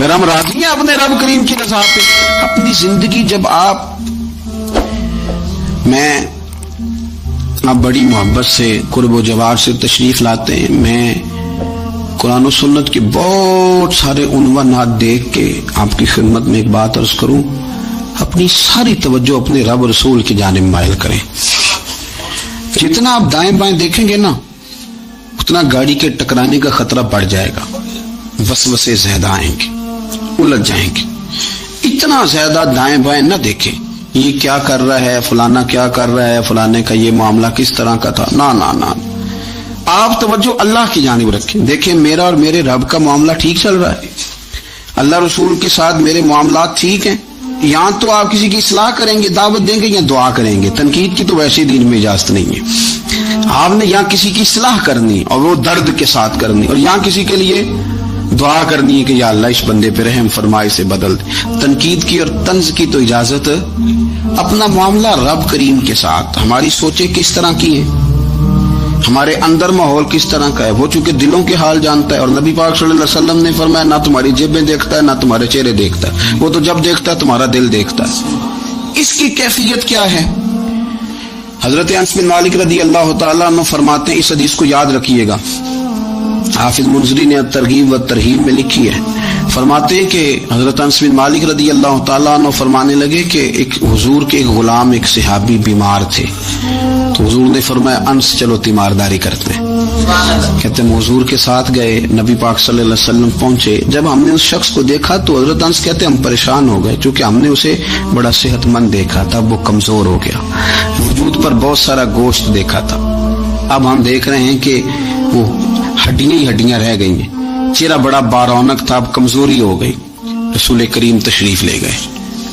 پھر ہم راضی ہیں اپنے رب کریم کی رضا پہ. اپنی زندگی جب آپ بڑی محبت سے قرب و جوار سے تشریف لاتے ہیں، میں قرآن و سنت کے بہت سارے عنوانات دیکھ کے آپ کی خدمت میں ایک بات عرض کروں، اپنی ساری توجہ اپنے رب رسول کی جانب مائل کریں. جتنا آپ دائیں بائیں دیکھیں گے نا اتنا گاڑی کے ٹکرانے کا خطرہ بڑھ جائے گا، وسوسے زیادہ آئیں گے، الجھ جائیں گے. اتنا زیادہ دائیں بائیں نہ دیکھیں یہ کیا کر رہا ہے، فلانا کیا کر رہا ہے، فلانے کا یہ معاملہ کس طرح کا تھا. نا نا نا، آپ توجہ اللہ کی جانب رکھیں. دیکھیں میرا اور میرے رب کا معاملہ ٹھیک چل رہا ہے، اللہ رسول کے ساتھ میرے معاملات ٹھیک ہیں. یہاں تو آپ کسی کی اصلاح کریں گے، دعوت دیں گے یا دعا کریں گے، تنقید کی تو ویسے ہی دین میں اجازت نہیں ہے. آپ نے یہاں کسی کی اصلاح کرنی اور وہ درد کے ساتھ کرنی، اور یہاں کسی کے لیے دعا کرنی ہے کہ یا اللہ اس بندے پہ رحم فرمائے سے بدل دے. تنقید کی اور طنز کی تو اجازت. اپنا معاملہ رب کریم کے ساتھ، ہماری سوچیں کس طرح کی ہیں، ہمارے اندر ماحول کس طرح کا ہے، وہ چونکہ دلوں کے حال جانتا ہے. اور نبی پاک صلی اللہ علیہ وسلم نے فرمایا نہ تمہاری جیبیں دیکھتا ہے نہ تمہارے چہرے دیکھتا ہے، وہ تو جب دیکھتا ہے تمہارا دل دیکھتا ہے. اس کی کیفیت کیا ہے؟ حضرت انس بن مالک رضی اللہ تعالیٰ عنہ فرماتے ہیں، اس حدیث کو یاد رکھیے گا، حافظ منذری نے ترغیب و ترہیب میں لکھی ہے. فرماتے ہیں کہ حضرت انس بن مالک رضی اللہ تعالیٰ عنہ فرمانے لگے کہ ایک حضور کے ایک غلام ایک صحابی بیمار تھے، تو حضور نے فرمایا انس چلو تیمارداری کرتے ہیں. کہتے ہیں حضور کے ساتھ گئے، نبی پاک صلی اللہ علیہ وسلم پہنچے. جب ہم نے اس شخص کو دیکھا تو حضرت انس کہتے ہیں ہم پریشان ہو گئے، چونکہ ہم نے اسے بڑا صحت مند دیکھا تھا، وہ کمزور ہو گیا، وجود پر بہت سارا گوشت دیکھا تھا. اب ہم دیکھ رہے ہیں کہ وہ ہڈیاں ہی ہڈیاں رہ گئی ہیں، چہرہ بڑا بارونق تھا، اب کمزوری ہو گئی. رسول کریم تشریف لے گئے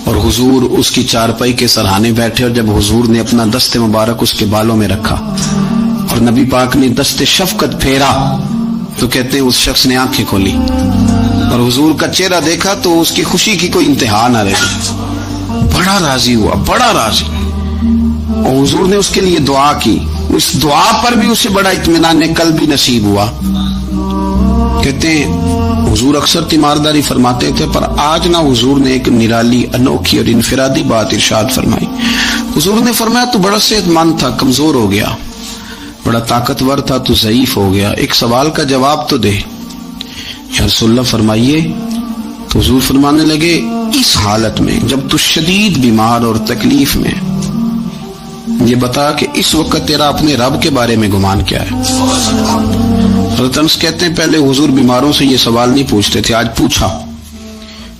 اور حضور اس کی چارپائی کے سرہانے بیٹھے، اور جب حضور نے اپنا دست مبارک اس کے بالوں میں رکھا اور نبی پاک نے دست شفقت پھیرا تو کہتے ہیں اس شخص نے آنکھیں کھولی اور حضور کا چہرہ دیکھا تو اس کی خوشی کی کوئی انتہا نہ رہی، بڑا راضی ہوا، بڑا راضی. اور حضور نے اس کے لیے دعا کی، اس دعا پر بھی اسے بڑا اطمینان قلب بھی نصیب ہوا. کہتے ہیں حضور اکثر تیمارداری فرماتے تھے، پر آج نہ حضور نے ایک نرالی انوکھی اور انفرادی بات ارشاد فرمائی. حضور نے فرمایا تو بڑا صحت مند تھا، کمزور ہو گیا، بڑا طاقتور تھا تو ضعیف ہو گیا، ایک سوال کا جواب تو دے. یا رسول اللہ فرمائیے. تو حضور فرمانے لگے اس حالت میں جب تو شدید بیمار اور تکلیف میں، یہ بتا کہ اس وقت تیرا اپنے رب کے بارے میں گمان کیا ہے. حضرت انس کہتے ہیں پہلے حضور بیماروں سے یہ سوال نہیں پوچھتے تھے، آج پوچھا،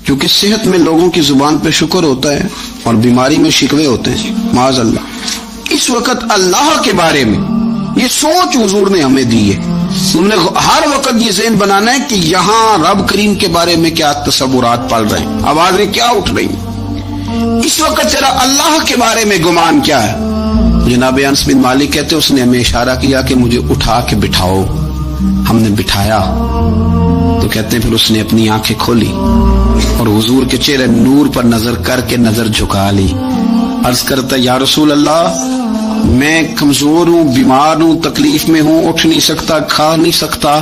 کیونکہ صحت میں لوگوں کی زبان پہ شکر ہوتا ہے اور بیماری میں شکوے ہوتے ہیں، معاذ اللہ. اس وقت اللہ کے بارے میں یہ سوچ حضور نے ہمیں دی ہے. ہم نے ہر وقت یہ ذہن بنانا ہے کہ یہاں رب کریم کے بارے میں کیا تصورات پل رہے ہیں، آوازیں کیا اٹھ رہی ہیں، اس وقت تیرا اللہ کے بارے میں گمان کیا ہے. جناب انس بن مالک کہتے اس نے ہمیں اشارہ کیا کہ مجھے اٹھا کے بٹھاؤ. ہم نے بٹھایا تو کہتے ہیں پھر اس نے اپنی آنکھیں کھولی اور حضور کے چہرے نور پر نظر کر کے نظر جھکا لی. عرض کرتا یا رسول اللہ میں کمزور ہوں، بیمار ہوں، تکلیف میں ہوں، اٹھ نہیں سکتا، کھا نہیں سکتا،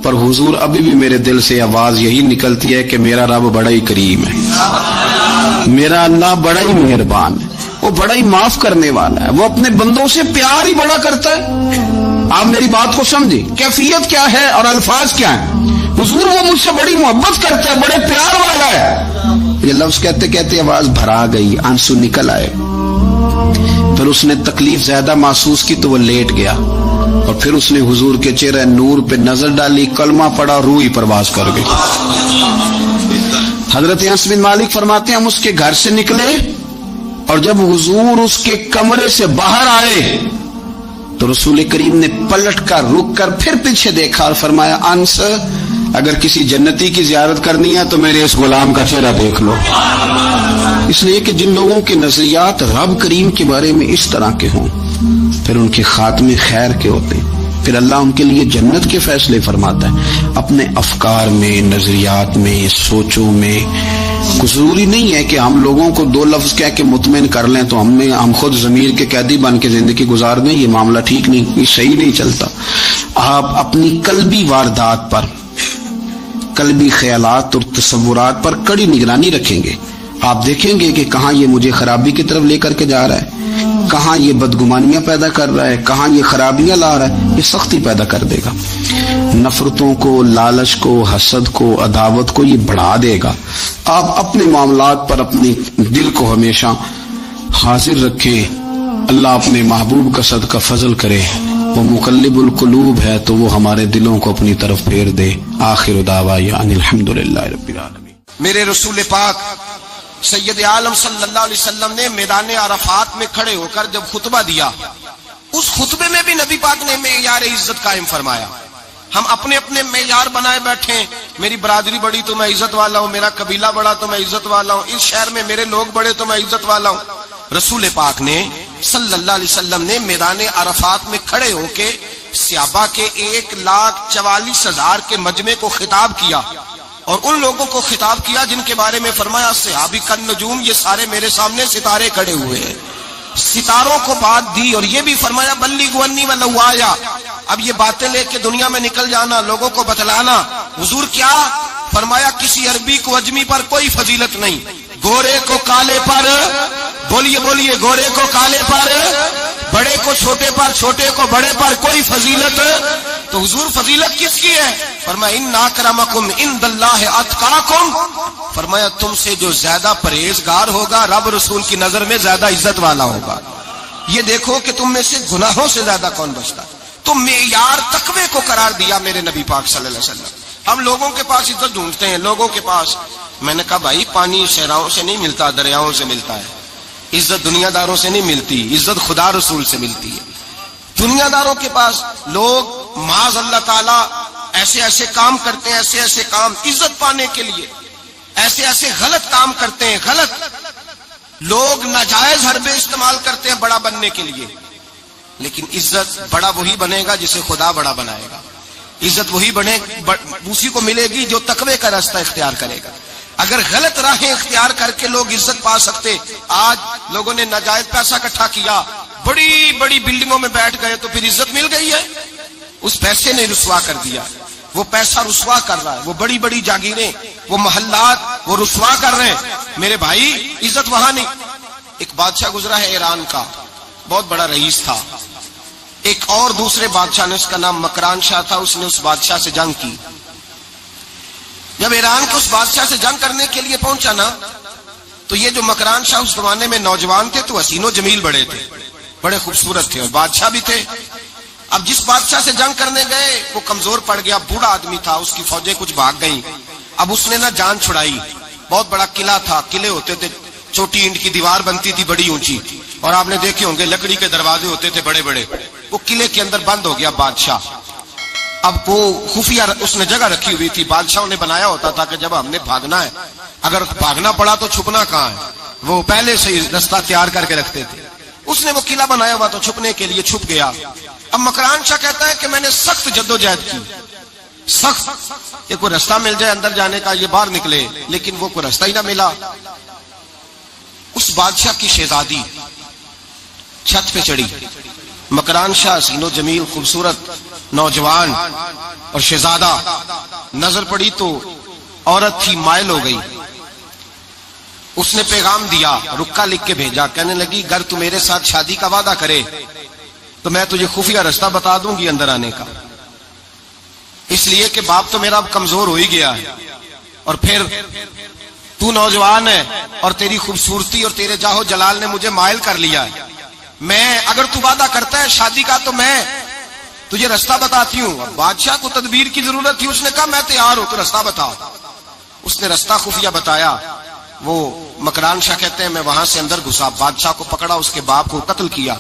پر حضور ابھی بھی میرے دل سے آواز یہی نکلتی ہے کہ میرا رب بڑا ہی کریم ہے، میرا اللہ بڑا ہی مہربان ہے، وہ بڑا ہی معاف کرنے والا ہے، وہ اپنے بندوں سے پیار ہی بڑا کرتا ہے. آپ میری بات کو سمجھیں، کیفیت کیا ہے اور الفاظ کیا ہیں. حضور وہ مجھ سے بڑی محبت کرتا ہے، بڑے پیار والا ہے. یہ لفظ کہتے کہتے آواز بھرا گئی، آنسو نکل آئے. پھر اس نے تکلیف زیادہ محسوس کی تو وہ لیٹ گیا اور پھر اس نے حضور کے چہرے نور پہ نظر ڈالی، کلمہ پڑھا، روح ہی پرواز کر گئی. حضرت انس بن مالک فرماتے ہیں ہم اس کے گھر سے نکلے اور جب حضور اس کے کمرے سے باہر آئے تو رسول کریم نے پلٹ کر رک کر پھر پیچھے دیکھا اور فرمایا انس اگر کسی جنتی کی زیارت کرنی ہے تو میرے اس غلام کا چہرہ دیکھ لو. اس لیے کہ جن لوگوں کے نظریات رب کریم کے بارے میں اس طرح کے ہوں پھر ان کے خاتمے خیر کے ہوتے ہیں، پھر اللہ ان کے لیے جنت کے فیصلے فرماتا ہے. اپنے افکار میں، نظریات میں، سوچوں میں ضروری نہیں ہے کہ ہم لوگوں کو دو لفظ کہہ کے مطمئن کر لیں تو ہم خود ضمیر کے قیدی بن کے زندگی گزار دیں. یہ معاملہ ٹھیک نہیں، یہ صحیح نہیں چلتا. آپ اپنی قلبی واردات پر قلبی خیالات اور تصورات پر کڑی نگرانی رکھیں گے. آپ دیکھیں گے کہ کہاں یہ مجھے خرابی کی طرف لے کر کے جا رہا ہے، کہاں یہ بدگمانیاں پیدا کر رہا ہے، کہاں یہ خرابیاں لا رہا ہے. یہ سختی پیدا کر دے گا، نفرتوں کو، لالچ کو، حسد کو، عداوت کو یہ بڑھا دے گا. آپ اپنے معاملات پر اپنی دل کو ہمیشہ حاضر رکھیں. اللہ اپنے محبوب کا صدقہ فضل کرے، وہ مقلب القلوب ہے تو وہ ہمارے دلوں کو اپنی طرف پھیر دے. آخر دعوانا ان الحمدللہ رب العالمین. میرے رسول پاک سید عالم صلی اللہ علیہ وسلم نے میدان عرفات میں کھڑے ہو کر جب خطبہ دیا، اس خطبے میں بھی نبی پاک نے معیار عزت قائم فرمایا. ہم اپنے اپنے معیار بنائے بیٹھے، میری برادری بڑی تو میں عزت والا ہوں، میرا قبیلہ بڑا تو میں عزت والا ہوں، اس شہر میں میرے لوگ بڑے تو میں عزت والا ہوں. رسول پاک نے صلی اللہ علیہ وسلم نے میدان عرفات میں کھڑے ہو کے صحابہ کے 1,44,000 کے مجمع کو خطاب کیا، اور ان لوگوں کو خطاب کیا جن کے بارے میں فرمایا صحابی کن نجوم، یہ سارے میرے سامنے ستارے کھڑے ہوئے ہیں. ستاروں کو بات دی اور یہ بھی فرمایا بلغوا انی ولو آیا. اب یہ باتیں لے کے دنیا میں نکل جانا، لوگوں کو بتلانا. حضور کیا فرمایا؟ کسی عربی کو اجمی پر کوئی فضیلت نہیں، گورے کو کالے پر، بولیے بولیے، گورے کو کالے پر، بڑے کو چھوٹے پر، چھوٹے کو بڑے پر کوئی فضیلت. تو حضور فضیلت کس کی ہے؟ فرمایا ان اکرمکم عند اللہ اتقاکم. فرمایا تم سے جو زیادہ پرہیزگار ہوگا رب رسول کی نظر میں زیادہ عزت والا ہوگا. یہ دیکھو کہ تم میں سے گناہوں سے زیادہ کون بچتا. تو معیار تقوی کو قرار دیا میرے نبی پاک صلی اللہ علیہ وسلم. ہم لوگوں کے پاس عزت ڈھونڈتے ہیں، لوگوں کے پاس. میں نے کہا بھائی پانی صحراؤں سے نہیں ملتا، دریاؤں سے ملتا ہے. عزت دنیا داروں سے نہیں ملتی، عزت خدا رسول سے ملتی ہے. دنیا داروں کے پاس لوگ معاذ اللہ تعالی ایسے ایسے کام کرتے ہیں، ایسے ایسے کام عزت پانے کے لیے، ایسے ایسے غلط کام کرتے ہیں. غلط لوگ ناجائز حربے استعمال کرتے ہیں بڑا بننے کے لیے. لیکن عزت بڑا وہی بنے گا جسے خدا بڑا بنائے گا. عزت وہی بنے اسی کو ملے گی جو تقوی کا راستہ اختیار کرے گا. اگر غلط راہیں اختیار کر کے لوگ عزت پا سکتے، آج لوگوں نے ناجائز پیسہ اکٹھا کیا، بڑی بڑی بلڈنگوں میں بیٹھ گئے تو پھر عزت مل گئی ہے؟ اس پیسے نے رسوا کر دیا. وہ پیسہ رسوا کر رہا ہے، وہ بڑی بڑی جاگیریں، وہ محلات وہ رسوا کر رہے ہیں. میرے بھائی عزت وہاں نہیں. ایک بادشاہ گزرا ہے ایران کا، بہت بڑا رئیس تھا. ایک اور دوسرے بادشاہ نے، اس کا نام مکران شاہ تھا، اس نے اس بادشاہ سے جنگ کی. جب ایران کو اس بادشاہ سے جنگ کرنے کے لیے پہنچا نا، تو یہ جو مکران شاہ اس زمانے میں نوجوان تھے تو حسین و جمیل بڑے تھے، بڑے خوبصورت تھے، اور بادشاہ بھی تھے. اب جس بادشاہ سے جنگ کرنے گئے وہ کمزور پڑ گیا، بوڑھا آدمی تھا، اس کی فوجیں کچھ بھاگ گئیں. اب اس نے نا جان چھڑائی. بہت بڑا قلعہ تھا، قلعے ہوتے تھے، چھوٹی اینٹ کی دیوار بنتی تھی بڑی اونچی، اور آپ نے دیکھے ہوں گے لکڑی کے دروازے ہوتے تھے بڑے بڑے. وہ قلعے کے اندر بند ہو گیا بادشاہ. اب وہ خفیہ اس نے جگہ رکھی ہوئی تھی، بادشاہوں نے بنایا ہوتا تھا کہ جب ہم نے بھاگنا ہے، اگر بھاگنا پڑا تو چھپنا کہاں ہے، وہ پہلے سے راستہ تیار کر کے رکھتے تھے. اس نے وہ قلعہ بنایا ہوا تو چھپنے کے لیے چھپ گیا. اب مکران شاہ کہتا ہے کہ میں نے سخت جدوجہد کی، سخت کہ کوئی راستہ مل جائے اندر جانے کا، یہ باہر نکلے، لیکن وہ کوئی راستہ ہی نہ ملا. اس بادشاہ کی شہزادی چھت پہ چڑھی. مکران شاہ حسین و جمیل خوبصورت نوجوان اور شہزادہ، نظر پڑی تو عورت تھی، مائل ہو گئی. اس نے پیغام دیا، رکا لکھ کے بھیجا، کہنے لگی اگر تو میرے ساتھ شادی کا وعدہ کرے تو میں تجھے خفیہ راستہ بتا دوں گی اندر آنے کا. اس لیے کہ باپ تو میرا اب کمزور ہو ہی گیا ہے، اور پھر تو نوجوان ہے اور تیری خوبصورتی اور تیرے جاہو جلال نے مجھے مائل کر لیا ہے. میں اگر تو وعدہ کرتا ہے شادی کا تو میں تجھے راستہ بتاتی ہوں. بادشاہ کو تدبیر کی ضرورت تھی، اس نے کہا میں تیار ہوں، تو راستہ بتا. اس نے راستہ خفیہ بتایا. وہ مکران شاہ کہتے ہیں میں وہاں سے اندر گھسا، بادشاہ کو پکڑا، اس کے باپ کو قتل کیا،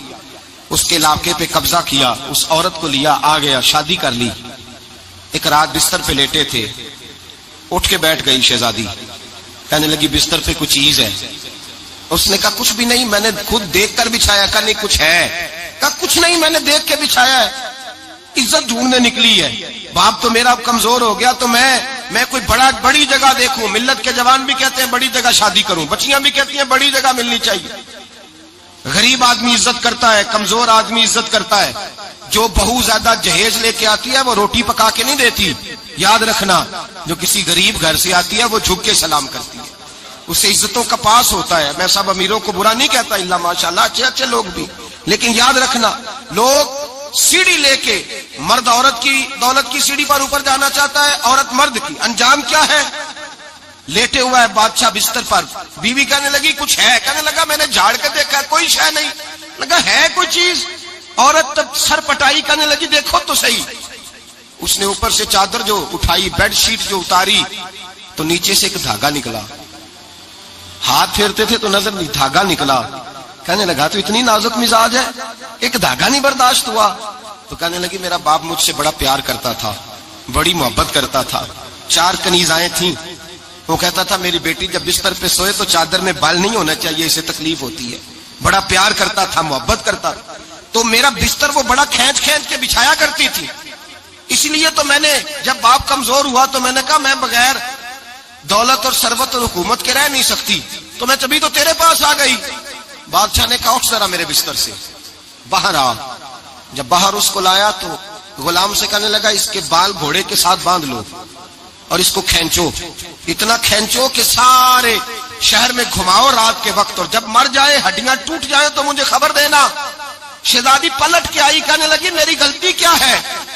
اس کے علاقے پہ قبضہ کیا، اس عورت کو لیا، آ گیا، شادی کر لی. ایک رات بستر پہ لیٹے تھے، اٹھ کے بیٹھ گئی شہزادی، کہنے لگی بستر پہ کچھ چیز ہے. اس نے کہا کچھ بھی نہیں، میں نے خود دیکھ کر بچھایا. کہا نہیں کچھ ہے. کہا کچھ نہیں، میں نے دیکھ کے بچھایا ہے. عزت ڈھونڈنے نکلی ہے، باپ تو میرا اب کمزور ہو گیا، تو میں کوئی بڑی جگہ دیکھوں. ملت کے جوان بھی کہتے ہیں بڑی جگہ شادی کروں، بچیاں بھی کہتی ہیں بڑی جگہ ملنی چاہیے. غریب آدمی عزت کرتا ہے، کمزور آدمی عزت کرتا ہے. جو بہو زیادہ جہیز لے کے آتی ہے وہ روٹی پکا کے نہیں دیتی، یاد رکھنا، جو کسی غریب گھر سے آتی ہے وہ جھک کے سلام کرتی ہے، اس سے عزتوں کا پاس ہوتا ہے۔ میں سب امیروں کو برا نہیں کہتا، اللہ ماشاءاللہ اچھے اچھے لوگ بھی، لیکن یاد رکھنا لوگ سیڑھی لے کے، مرد عورت کی دولت کی سیڑھی پر اوپر جانا چاہتا ہے، عورت مرد کی، انجام کیا ہے؟ لیٹے ہوا ہے بادشاہ بستر پر، بیوی کہنے لگی کچھ ہے، کہنے لگا میں نے جھاڑ کے دیکھا کوئی شے نہیں، لگا ہے کوئی چیز، عورت تب سر پٹائی، کہنے لگی دیکھو تو صحیح، اس نے اوپر سے چادر جو اٹھائی، بیڈ شیٹ جو اتاری، تو نیچے سے ایک دھاگا نکلا، ہاتھ پھیرتے تھے تو نظر نہیں، دھاگا نکلا، کہنے لگا تو اتنی نازک مزاج ہے، ایک دھاگا نہیں برداشت ہوا، تو کہنے لگی میرا باپ مجھ سے بڑا پیار کرتا تھا، بڑی محبت کرتا تھا، 4 کنیزائیں تھیں، وہ کہتا تھا میری بیٹی جب بستر پہ سوئے تو چادر میں بال نہیں ہونا چاہیے، اسے تکلیف ہوتی ہے، بڑا پیار کرتا تھا، محبت کرتا تھا، تو میرا بستر وہ بڑا کھینچ کھینچ کے بچھایا کرتی تھی، اس لیے تو میں نے جب باپ کمزور ہوا تو میں نے کہا میں بغیر دولت اور ثروت اور حکومت کے رہ نہیں سکتی، تو میں تبھی تو تیرے پاس آ گئی۔ بادشاہ نے کہا اٹھ ذرا میرے بستر سے، باہر آ، جب باہر اس کو لایا تو غلام سے کہنے لگا اس کے بال گھوڑے کے ساتھ باندھ لو اور اس کو کھینچو، اتنا کھینچو کہ سارے شہر میں گھماؤ رات کے وقت، اور جب مر جائے ہڈیاں ٹوٹ جائیں تو مجھے خبر دینا۔ شہزادی پلٹ کے آئی، کہنے لگی میری غلطی کیا ہے؟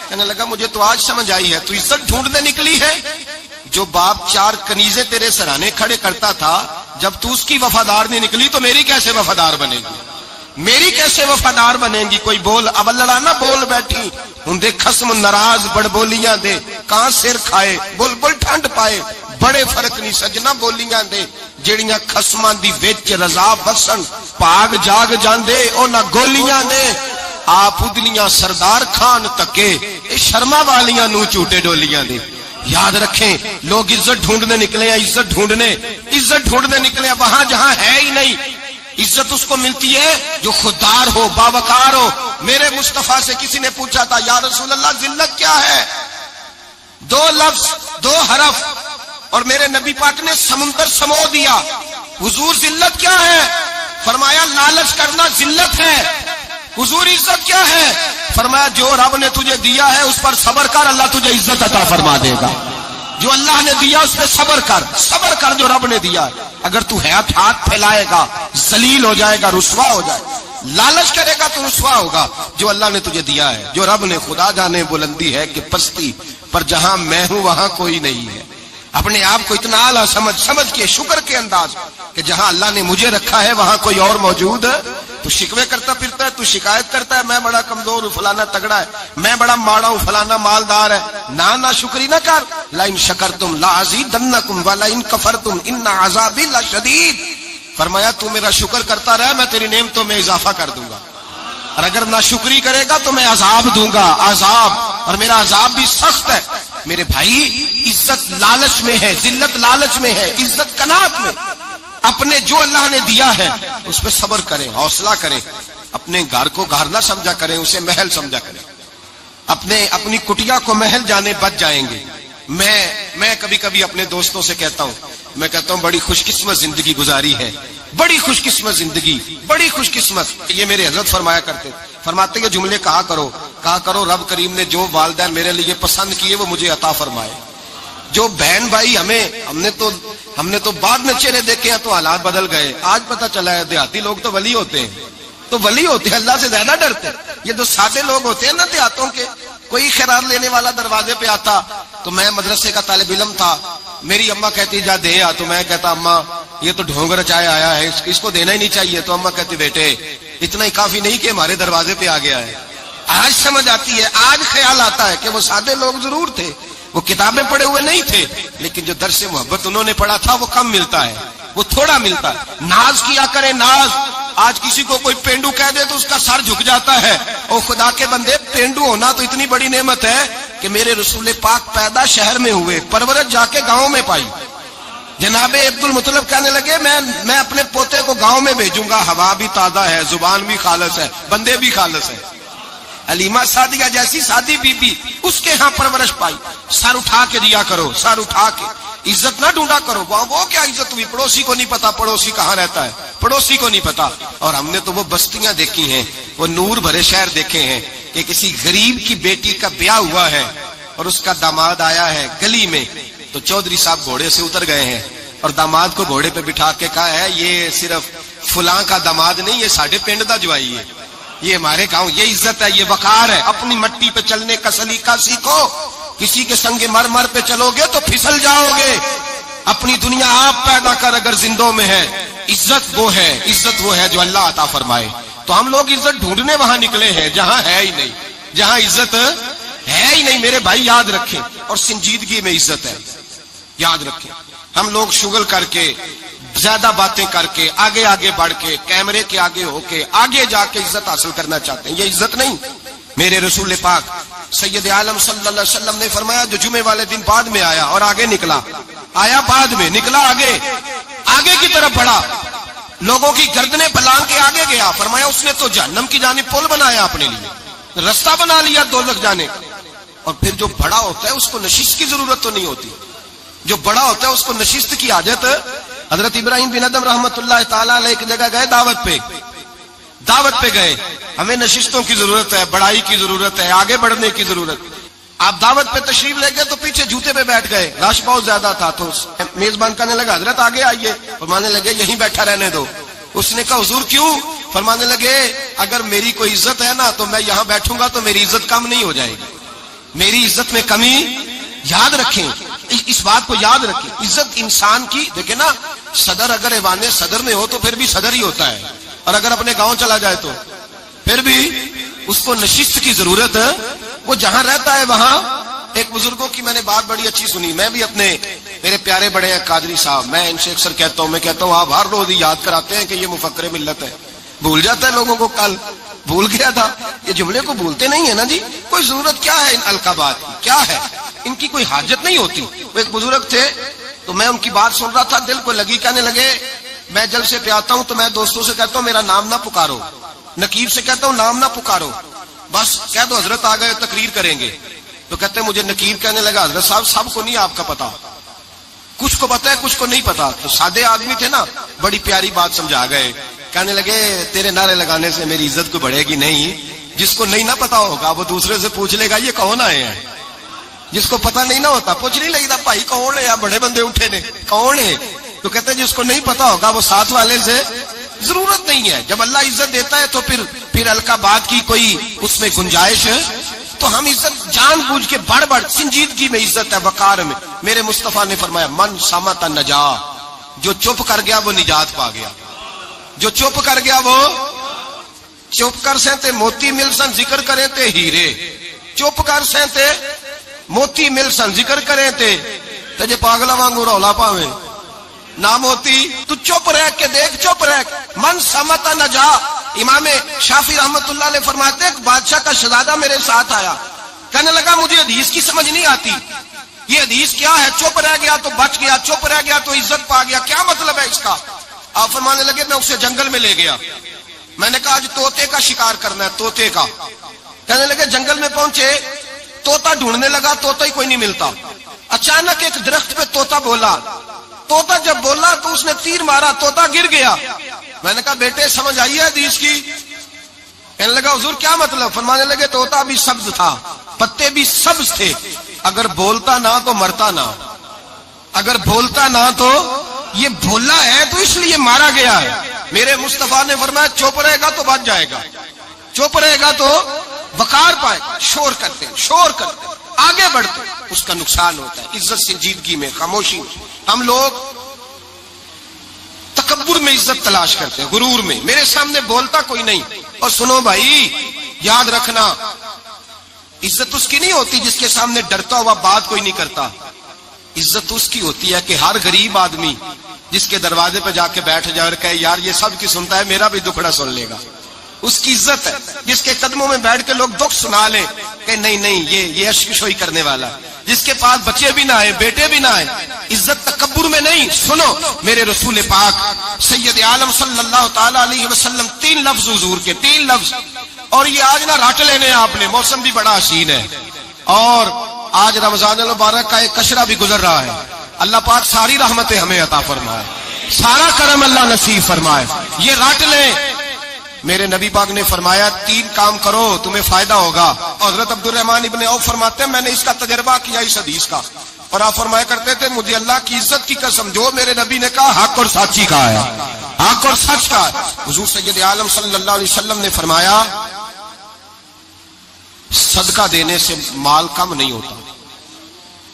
کہنے لگا مجھے تو آج سمجھ آئی ہے، تو عزت ڈھونڈنے نکلی ہے، جو باپ 4 کنیزیں تیرے سرانے کھڑے کرتا تھا، جب تو اس کی وفادار نہیں نکلی تو میری کیسے وفادار بنے گی؟ میری کیسے وفادار بنے گی؟ کوئی بول اب لڑانا بول بیٹھی ہوں دے خصم ناراض بڑ بولیاں دے، کہاں سر کھائے بلبل ٹھنڈ پائے، بڑے فرق نہیں سجنا بولیاں دے، جیڑیاں خصماں دی وچ رضا بسن، پاگ جاگ جاندے او نہ گولیاں دے، آپ ادلیاں سردار خان تکے، اے شرما والیاں نو چوٹے ڈولیاں دے۔ یاد رکھیں لوگ عزت ڈھونڈنے نکلے ہیں، عزت ڈھونڈنے نکلے ہیں وہاں جہاں ہے ہی نہیں۔ عزت اس کو ملتی ہے جو خوددار ہو، باوقار ہو۔ میرے مصطفیٰ سے کسی نے پوچھا تھا یا رسول اللہ ذلت کیا ہے؟ 2 لفظ 2 حرف، اور میرے نبی پاک نے سمندر سمو دیا۔ حضور ذلت کیا ہے؟ فرمایا لالچ کرنا ذلت ہے۔ حضور عزت کیا ہے؟ فرمایا جو رب نے تجھے دیا ہے اس پر صبر کر، اللہ تجھے عزت عطا فرما دے گا۔ جو اللہ نے دیا اس پہ صبر کر جو رب نے دیا ہے۔ اگر تو ہاتھ پھیلائے گا ذلیل ہو جائے گا، رسوا ہو جائے گا، لالچ کرے گا تو رسوا ہوگا۔ جو اللہ نے تجھے دیا ہے، جو رب نے، خدا جانے بلندی ہے کہ پستی، پر جہاں میں ہوں وہاں کوئی نہیں ہے۔ اپنے آپ کو اتنا اعلیٰ سمجھ کے شکر کے انداز کہ جہاں اللہ نے مجھے رکھا ہے وہاں کوئی اور موجود ہے۔ تو شکوے کرتا پھرتا ہے، تو شکایت کرتا ہے میں بڑا کمزور ہوں، فلانا تگڑا ہے، میں بڑا ماڑا ہوں، فلانا مالدار ہے، نہ شکری نہ کر۔ لئن شکرتم لازیدنکم ولئن کفرتم ان عذابی لشدید۔ فرمایا تو میرا شکر کرتا رہ، میں تیری نعمتوں میں اضافہ کر دوں گا، اور اگر نہ شکری کرے گا تو میں عذاب دوں گا، عذاب، اور میرا عذاب بھی سخت ہے۔ میرے بھائی عزت لالچ میں ہے، ذلت لالچ میں ہے، عزت قناعت میں۔ اپنے جو اللہ نے دیا ہے اس پہ صبر کریں، حوصلہ کریں، اپنے گھر کو گھر نہ سمجھا کریں، اسے محل سمجھا کریں، اپنی کٹیا کو محل جانے بچ جائیں گے۔ میں کبھی کبھی اپنے دوستوں سے کہتا ہوں بڑی خوش قسمت زندگی گزاری ہے، بڑی خوش قسمت زندگی، بڑی خوش قسمت۔ یہ میرے حضرت فرمایا کرتے، فرماتے کہ جملے کہا کرو رب کریم نے جو والدین میرے لیے پسند کیے وہ مجھے عطا فرمائے۔ جو بہن بھائی ہم نے تو بعد میں چہرے دیکھے ہیں تو حالات بدل گئے، آج پتہ چلا ہے دیہاتی لوگ تو ولی ہوتے ہیں، اللہ سے زیادہ ڈرتے ہیں۔ یہ جو سادے لوگ ہوتے ہیں نا دیہاتوں کے، کوئی خیرات لینے والا دروازے پہ آتا تو میں مدرسے کا طالب علم تھا، میری اماں کہتی جا دے آ، تو میں کہتا اماں یہ تو ڈھونگ رچائے آیا ہے، اس کو دینا ہی نہیں چاہیے، تو اماں کہتی بیٹے اتنا ہی کافی نہیں کہ ہمارے دروازے پہ آ گیا ہے۔ آج سمجھ آتی ہے، آج خیال آتا ہے کہ وہ سادے لوگ ضرور تھے، وہ کتابیں پڑھے ہوئے نہیں تھے، لیکن جو درس محبت انہوں نے پڑھا تھا وہ کم ملتا ہے، وہ تھوڑا ملتا ہے۔ ناز کیا کرے ناز، آج کسی کو کوئی پینڈو کہہ دے تو اس کا سر جھک جاتا ہے۔ اور خدا کے بندے پینڈو ہونا تو اتنی بڑی نعمت ہے کہ میرے رسول پاک پیدا شہر میں ہوئے، پرورش جا کے گاؤں میں پائی۔ جناب عبد المطلب کہنے لگے میں اپنے پوتے کو گاؤں میں بھیجوں گا، ہوا بھی تازہ ہے، زبان بھی خالص ہے، بندے بھی خالص ہے۔ علیمہ سعدیہ جیسی سادی بی بی، اس کے ہاں پرورش پائی۔ سر اٹھا کے دیا کرو، سر اٹھا کے، عزت نہ ڈھونڈا کرو۔ وہ کیا عزت ہوئی؟ پڑوسی کو نہیں پتا پڑوسی کہاں رہتا ہے، پڑوسی کو نہیں پتا۔ اور ہم نے تو وہ بستیاں دیکھی ہیں، وہ نور بھرے شہر دیکھے ہیں، کہ کسی غریب کی بیٹی کا بیاہ ہوا ہے اور اس کا داماد آیا ہے گلی میں، تو چودھری صاحب گھوڑے سے اتر گئے ہیں اور داماد کو گھوڑے پہ بٹھا کے کہا ہے یہ صرف فلاں کا داماد نہیں، یہ ساڈے پنڈ دا جوائی ہے، یہ ہمارے گاؤں، یہ عزت ہے، یہ وقار ہے۔ اپنی مٹی پہ چلنے کا سلیقہ سیکھو، کسی کے سنگ مرمر پہ چلو گے تو پھسل جاؤ گے۔ اپنی دنیا آپ پیدا کر اگر زندوں میں ہے، عزت وہ ہے جو اللہ عطا فرمائے۔ تو ہم لوگ عزت ڈھونڈنے وہاں نکلے ہیں جہاں ہے ہی نہیں، جہاں عزت ہے ہی نہیں۔ میرے بھائی یاد رکھیں، اور سنجیدگی میں عزت ہے، یاد رکھیں۔ ہم لوگ شغل کر کے، زیادہ باتیں کر کے، آگے آگے بڑھ کے، کیمرے کے آگے ہو کے، آگے جا کے عزت حاصل کرنا چاہتے ہیں، یہ عزت نہیں۔ میرے رسول پاک سید عالم صلی اللہ علیہ وسلم نے فرمایا جو جمعے والے دن بعد میں آیا اور آگے نکلا، آیا بعد میں، نکلا آگے کی طرف بڑھا، لوگوں کی گردنیں پلان کے آگے گیا، فرمایا اس نے تو جہنم کی جانب پل بنایا، اپنے لیے رستہ بنا لیا دوزخ جانے کا۔ اور پھر جو بڑا ہوتا ہے اس کو نشست کی ضرورت تو نہیں ہوتی، جو بڑا ہوتا ہے اس کو نشست کی حاجت۔ حضرت ابراہیم بن ادم رحمت اللہ تعالیٰ علیہ ایک جگہ گئے، دعوت پہ گئے، ہمیں نشستوں کی ضرورت ہے، بڑائی کی ضرورت ہے، آگے بڑھنے کی ضرورت۔ آپ دعوت پہ تشریف لے گئے تو پیچھے جوتے پہ بیٹھ گئے، رش بہت زیادہ تھا، تو میزبان کہنے لگا حضرت آگے آئیے، فرمانے لگے یہیں بیٹھا رہنے دو۔ اس نے کہا حضور کیوں؟ فرمانے لگے اگر میری کوئی عزت ہے نا تو میں یہاں بیٹھوں گا تو میری عزت کم نہیں ہو جائے گی، میری عزت میں کمی۔ یاد رکھیں، اس بات کو یاد رکھیں، عزت انسان کی، دیکھیں نا، صدر اگر ایوان صدر میں ہو تو پھر بھی صدر ہی ہوتا ہے، اور اگر اپنے گاؤں چلا جائے تو پھر بھی اس کو نشست کی ضرورت ہے، وہ جہاں رہتا ہے وہاں۔ ایک بزرگوں کی میں نے بات بڑی اچھی سنی، میں بھی اپنے، میرے پیارے بڑے ہیں قادری صاحب، میں ان سے اکثر کہتا ہوں آپ ہر روز یاد کراتے ہیں کہ یہ مفکر ملت ہے، بھول جاتا ہے لوگوں کو، کل بھول گیا تھا، یہ جملے کو بھولتے نہیں ہے نا جی، کوئی ضرورت کیا ہے ان القابات کی، کیا ہے ان کی، کوئی حاجت نہیں ہوتی۔ وہ ایک بزرگ تھے تو میں ان کی بات سن رہا تھا، دل کو لگی، کہنے لگے میں جلسے پہ آتا ہوں تو میں دوستوں سے کہتا ہوں میرا نام نہ پکارو، نقیب سے کہتا ہوں نام نہ پکارو، بس کہہ دو حضرت آ گئے تقریر کریں گے۔ تو کہتے ہیں مجھے نقیب کہنے لگا حضرت صاحب سب کو نہیں آپ کا پتا، کچھ کو پتا ہے کچھ کو نہیں پتا۔ تو سادے آدمی تھے نا، بڑی پیاری بات سمجھا گئے، کہنے لگے تیرے نعرے لگانے سے میری عزت کو بڑھے گی نہیں، جس کو نہیں نہ پتا ہوگا وہ دوسرے سے پوچھ لے گا یہ کون آئے ہیں، جس کو پتا نہیں نہ ہوتا پوچھ نہیں لگتا بھائی کون ہے، یا بڑے بندے اٹھے نے کون ہے، تو کہتے ہیں جس کو نہیں پتا ہوگا وہ ساتھ والے سے ضرورت نہیں ہے۔ جب اللہ عزت دیتا ہے تو پھر القابات کی کوئی اس میں گنجائش ہے، تو ہم عزت جان بوجھ کے بڑھ سنجیدگی میں عزت ہے، وقار میں۔ میرے مصطفیٰ نے فرمایا من صمت نجا، جو چپ کر گیا وہ نجات پا گیا، جو چپ کر گیا وہ چپ کر سہتے موتی مل سن ذکر کریں تے ہیرے، چپ کر سہتے موتی مل سن ذکر کریں تے جے پاگلا وانگو رولا پاویں نہ موتی، تو چپ رہ کے دیکھ، چپ رہ من سمت نجا۔ امام شافعی رحمت اللہ علیہ فرماتے ہیں ایک بادشاہ کا شہزادہ میرے ساتھ آیا، کہنے لگا مجھے حدیث کی سمجھ نہیں آتی، یہ حدیث کیا ہے، چپ رہ گیا تو بچ گیا، چپ رہ گیا تو عزت پا گیا، کیا مطلب ہے اس کا؟ آپ فرمانے لگے میں اسے جنگل میں لے گیا، میں نے کہا آج طوطے کا شکار کرنا ہے، طوطے کا۔ کہنے لگے جنگل میں پہنچے، طوطا ڈھونڈنے لگا، طوطا ہی کوئی نہیں ملتا۔ اچانک ایک درخت پہ طوطا بولا، طوطا جب بولا تو اس نے تیر مارا، طوطا گر گیا۔ میں نے کہا بیٹے سمجھ آئی ہے حدیث کی؟ کہنے لگا حضور کیا مطلب؟ فرمانے لگے طوطا بھی سبز تھا، پتے بھی سبز تھے، اگر بولتا نہ تو مرتا نہ، اگر بولتا نہ تو یہ بولا ہے تو اس لیے مارا گیا ہے۔ میرے مصطفیٰ نے فرمایا چپ رہے گا تو بچ جائے گا، چپ رہے گا تو وقار پائے گا۔ شور کرتے آگے بڑھتے اس کا نقصان ہوتا ہے۔ عزت سنجیدگی میں، خاموشی میں۔ ہم لوگ تکبر میں عزت تلاش کرتے ہیں، غرور میں، میرے سامنے بولتا کوئی نہیں۔ اور سنو بھائی یاد رکھنا، عزت اس کی نہیں ہوتی جس کے سامنے ڈرتا ہوا بات کوئی نہیں کرتا، عزت اس کی ہوتی ہے کہ ہر غریب آدمی جس کے دروازے پہ جا کے بیٹھ جائے اور کہے یار یہ سب کی سنتا ہے میرا بھی دکھڑا سن لے گا، اس کی عزت ہے۔ جس کے قدموں میں بیٹھ کے لوگ دکھ سنا لیں کہ نہیں یہ اشکشوئی کرنے والا، جس کے پاس بچے بھی نہ آئے بیٹے بھی نہ آئے، عزت تکبر میں نہیں۔ سنو میرے رسول پاک سید عالم صلی اللہ تعالی علیہ وسلم 3 لفظ حضور کے، 3 لفظ، اور یہ آج نہ رٹ لینے آپ نے، موسم بھی بڑا حسین ہے اور آج رمضان المبارک کا ایک کشرہ بھی گزر رہا ہے۔ اللہ پاک ساری رحمتیں ہمیں عطا فرمائے، سارا کرم اللہ نصیب فرمائے۔ یہ رٹ لیں میرے نبی پاک نے فرمایا 3 کام کرو تمہیں فائدہ ہوگا. حضرت عبد الرحمن ابن عوف فرماتے ہیں میں نے اس کا تجربہ کیا اس حدیث کا, اور آپ فرمایا کرتے تھے مجھے اللہ کی عزت کی قسم جو میرے نبی نے کہا حق اور سچی کہا ہے, حق اور سچ کہا ہے. حضور سید عالم صلی اللہ علیہ وسلم نے فرمایا صدقہ دینے سے مال کم نہیں ہوتا.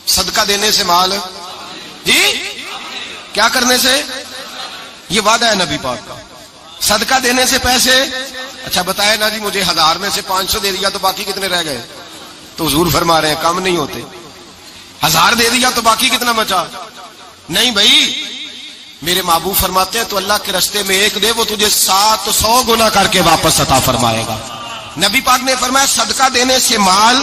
صدقہ دینے سے مال جی کیا کرنے سے, یہ وعدہ ہے نبی پاک کا. صدقہ دینے سے پیسے, اچھا بتائے نا جی مجھے 1000 میں سے 500 دے دیا تو باقی کتنے رہ گئے؟ تو حضور فرما رہے ہیں کم نہیں ہوتے. 1000 دے دیا تو باقی کتنا بچا؟ نہیں بھائی, میرے محبوب فرماتے ہیں تو اللہ کے رستے میں 1 دے وہ تجھے 700 گنا کر کے واپس عطا فرمائے گا. نبی پاک نے فرمایا صدقہ دینے سے مال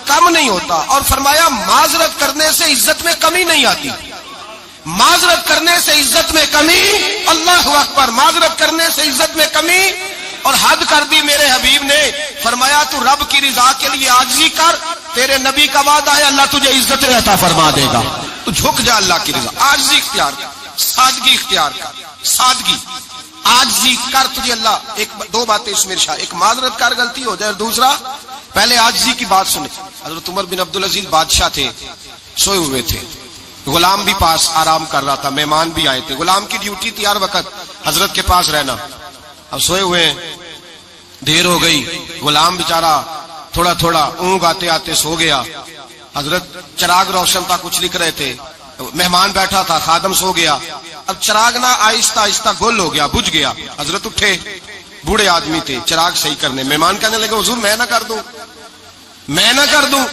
کم نہیں ہوتا, اور فرمایا معذرت کرنے سے عزت میں کمی نہیں آتی. معذرت کرنے سے عزت میں کمی, اللہ اکبر, معذرت کرنے سے عزت میں کمی. اور حد کر دی میرے حبیب نے, فرمایا تو رب کی رضا کے لیے عاجزی کر, تیرے نبی کا وعدہ ہے اللہ تجھے عزت عطا فرما دے گا. تو جھک جا اللہ کی رضا, عاجزی اختیار کر, سادگی اختیار کر, سادگی عاجزی کر, تجھے اللہ 2 باتیں اس میں ارشاد, ایک معذرت کر غلطی ہو جائے, اور دوسرا پہلے عاجزی کی بات سنے. حضرت عمر بن عبدالعزیز بادشاہ تھے, سوئے ہوئے تھے, غلام بھی پاس آرام کر رہا تھا, مہمان بھی آئے تھے. غلام کی ڈیوٹی تھی ہر وقت حضرت کے پاس رہنا. اب سوئے ہوئے ہیں, دیر ہو گئی, غلام بیچارہ تھوڑا تھوڑا اونگ آتے آتے سو گیا. حضرت چراغ روشن تھا, کچھ لکھ رہے تھے, مہمان بیٹھا تھا, خادم سو گیا. اب چراغ نہ آہستہ آہستہ گل ہو گیا, بجھ گیا. حضرت اٹھے, بوڑھے آدمی تھے, چراغ صحیح کرنے. مہمان کہنے لگے حضور میں نہ کر دوں, میں نہ کر دوں.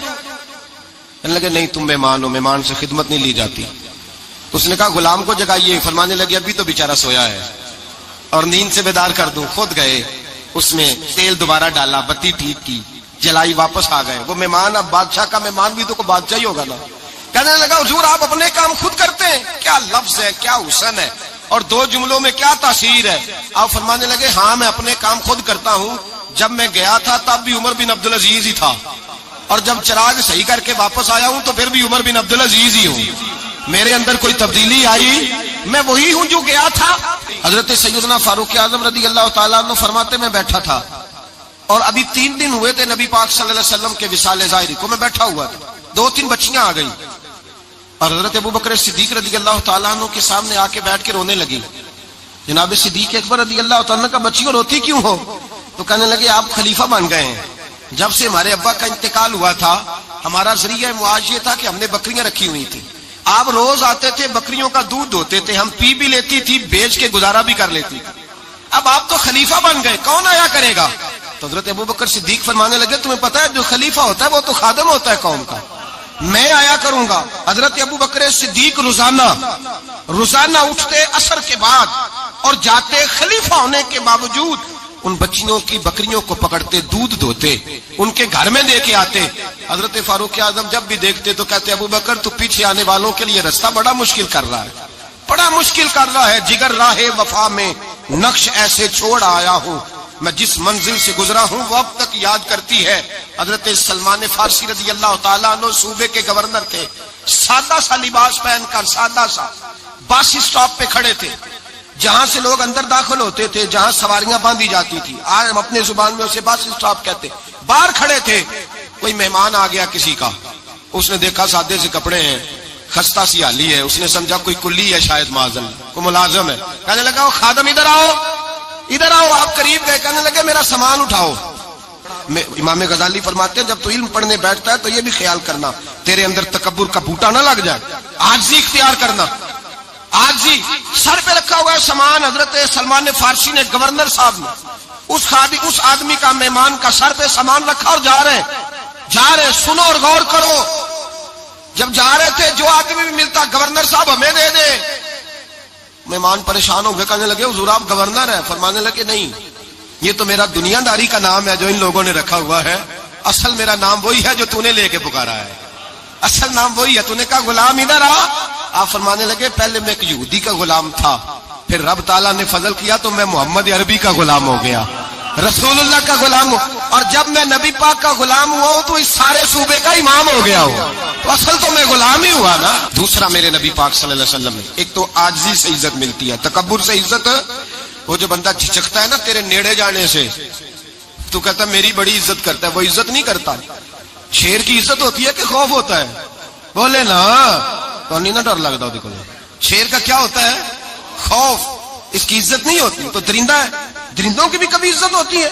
کہنے لگے نہیں تم مہمان ہو, مہمان سے خدمت نہیں لی جاتی. اس نے کہا غلام کو جگائیے. فرمانے لگے ابھی تو بیچارہ سویا ہے اور نیند سے بیدار کر دوں. خود گئے, اس میں تیل دوبارہ ڈالا, بتی ٹھیک کی, جلائی, واپس آ گئے. وہ مہمان, اب بادشاہ کا مہمان بھی تو کوئی بادشاہ ہی ہوگا نا. کہنے لگا حضور آپ اپنے کام خود کرتے ہیں, کیا لفظ ہے, کیا حسن ہے, اور 2 جملوں میں کیا تاثیر ہے. آپ فرمانے لگے ہاں میں اپنے کام خود کرتا ہوں. جب میں گیا تھا تب بھی عمر بن عبدالعزیز ہی تھا, اور جب چراغ صحیح کر کے واپس آیا ہوں تو پھر بھی عمر بن عبدالعزیز ہی ہوں. میرے اندر کوئی تبدیلی آئی, میں وہی ہوں جو گیا تھا. حضرت سیدنا فاروق اعظم رضی اللہ تعالیٰ عنہ فرماتے میں بیٹھا تھا, اور ابھی 3 دن ہوئے تھے نبی پاک صلی اللہ علیہ وسلم کے وصال ظاہری کو. میں بیٹھا ہوا تھا, 2-3 بچیاں آ گئی, اور حضرت ابو بکر صدیق رضی اللہ تعالیٰ عنہ کے سامنے آ کے بیٹھ کے رونے لگی. جناب صدیق اکبر رضی اللہ تعالیٰ عنہ کا بچیوں روتی کیوں ہو؟ تو کہنے لگے آپ خلیفہ بن گئے ہیں. جب سے ہمارے ابا کا انتقال ہوا تھا ہمارا ذریعہ معاش یہ تھا کہ ہم نے بکریاں رکھی ہوئی تھی. آپ روز آتے تھے, بکریوں کا دودھ دھوتے تھے, ہم پی بھی لیتی تھی, بیچ کے گزارا بھی کر لیتی تھی. اب آپ تو خلیفہ بن گئے, کون آیا کرے گا؟ تو حضرت ابو بکر صدیق فرمانے لگے تمہیں پتا ہے جو خلیفہ ہوتا ہے وہ تو خادم ہوتا ہے قوم کا, میں آیا کروں گا. حضرت ابو بکر صدیق روزانہ اٹھتے عصر کے بعد اور جاتے, خلیفہ ہونے کے باوجود ان بچیوں کی بکریوں کو پکڑتے, دودھ دھوتے, ان کے گھر میں دے کے آتے. حضرت فاروق اعظم جب بھی دیکھتے تو کہتے ابو بکر تو پیچھے آنے والوں کے لیے رستہ بڑا مشکل کر رہا ہے, بڑا مشکل کر رہا ہے. جگر راہ وفا میں نقش ایسے چھوڑ آیا ہوں, میں جس منزل سے گزرا ہوں وہ اب تک یاد کرتی ہے. حضرت سلمان فارسی رضی اللہ تعالیٰ عنہ صوبے کے گورنر تھے, سادہ سا لباس پہن کر سادہ سا بس اسٹاپ پہ کھڑے تھے, جہاں سے لوگ اندر داخل ہوتے تھے, جہاں سواریاں باندھی جاتی تھی, آج ہم اپنے زبان میں اسے بس اسٹاپ کہتے. باہر کھڑے تھے, کوئی مہمان آ گیا کسی کا, اس نے دیکھا سادے سے کپڑے ہیں, خستہ سی حالی ہے, اس نے سمجھا کوئی کلی ہے شاید, معذل کوئی ملازم ہے. کہنے لگا وہ خادم ادھر آؤ, ادھر آؤ. آپ قریب گئے, کہنے لگے میرا سامان اٹھاؤ. امام غزالی فرماتے ہیں جب تو علم پڑھنے بیٹھتا ہے تو یہ بھی خیال کرنا تیرے اندر تکبر کا بوٹا نہ لگ جائے, عاجزی اختیار کرنا. عاجزی, سر پہ رکھا ہوا ہے سامان. حضرت سلمان فارسی نے, گورنر صاحب نے, اس آدمی کا, مہمان کا سر پہ سامان رکھا اور جا رہے. سنو اور غور کرو. جب جا رہے تھے جو آدمی بھی ملتا گورنر صاحب ہمیں دے دے. مہمان پریشان ہو گئے, کہنے لگے حضور آپ گورنر ہیں؟ فرمانے لگے نہیں, یہ تو میرا دنیا داری کا نام ہے جو ان لوگوں نے رکھا ہوا ہے, اصل میرا نام وہی ہے جو تو نے لے کے پکارا ہے, اصل نام وہی ہے. تو نے کہا غلام ادھر آ. آپ فرمانے لگے پہلے میں ایک یہودی کا غلام تھا, پھر رب تعالیٰ نے فضل کیا تو میں محمد عربی کا غلام ہو گیا, رسول اللہ کا غلام ہوں, اور جب میں نبی پاک کا غلام ہوا ہوں تو اس سارے صوبے کا امام ہو گیا ہوں, تو اصل تو میں غلام ہی ہوا نا. دوسرا میرے نبی پاک صلی اللہ علیہ وسلم نے, ایک تو عاجزی سے عزت ملتی ہے, تکبر سے عزت وہ جو بندہ جھجکتا ہے نا تیرے نیڑے جانے سے، تو کہتا ہے میری بڑی عزت کرتا ہے، وہ عزت نہیں کرتا. شیر کی عزت ہوتی ہے کہ خوف ہوتا ہے؟ بولے نا تو نہیں نا ڈر لگتا. دیکھو شیر کا کیا ہوتا ہے؟ خوف. اس کی عزت نہیں ہوتی. تو درندہ ہے، درندوں کی بھی کبھی عزت ہوتی ہے.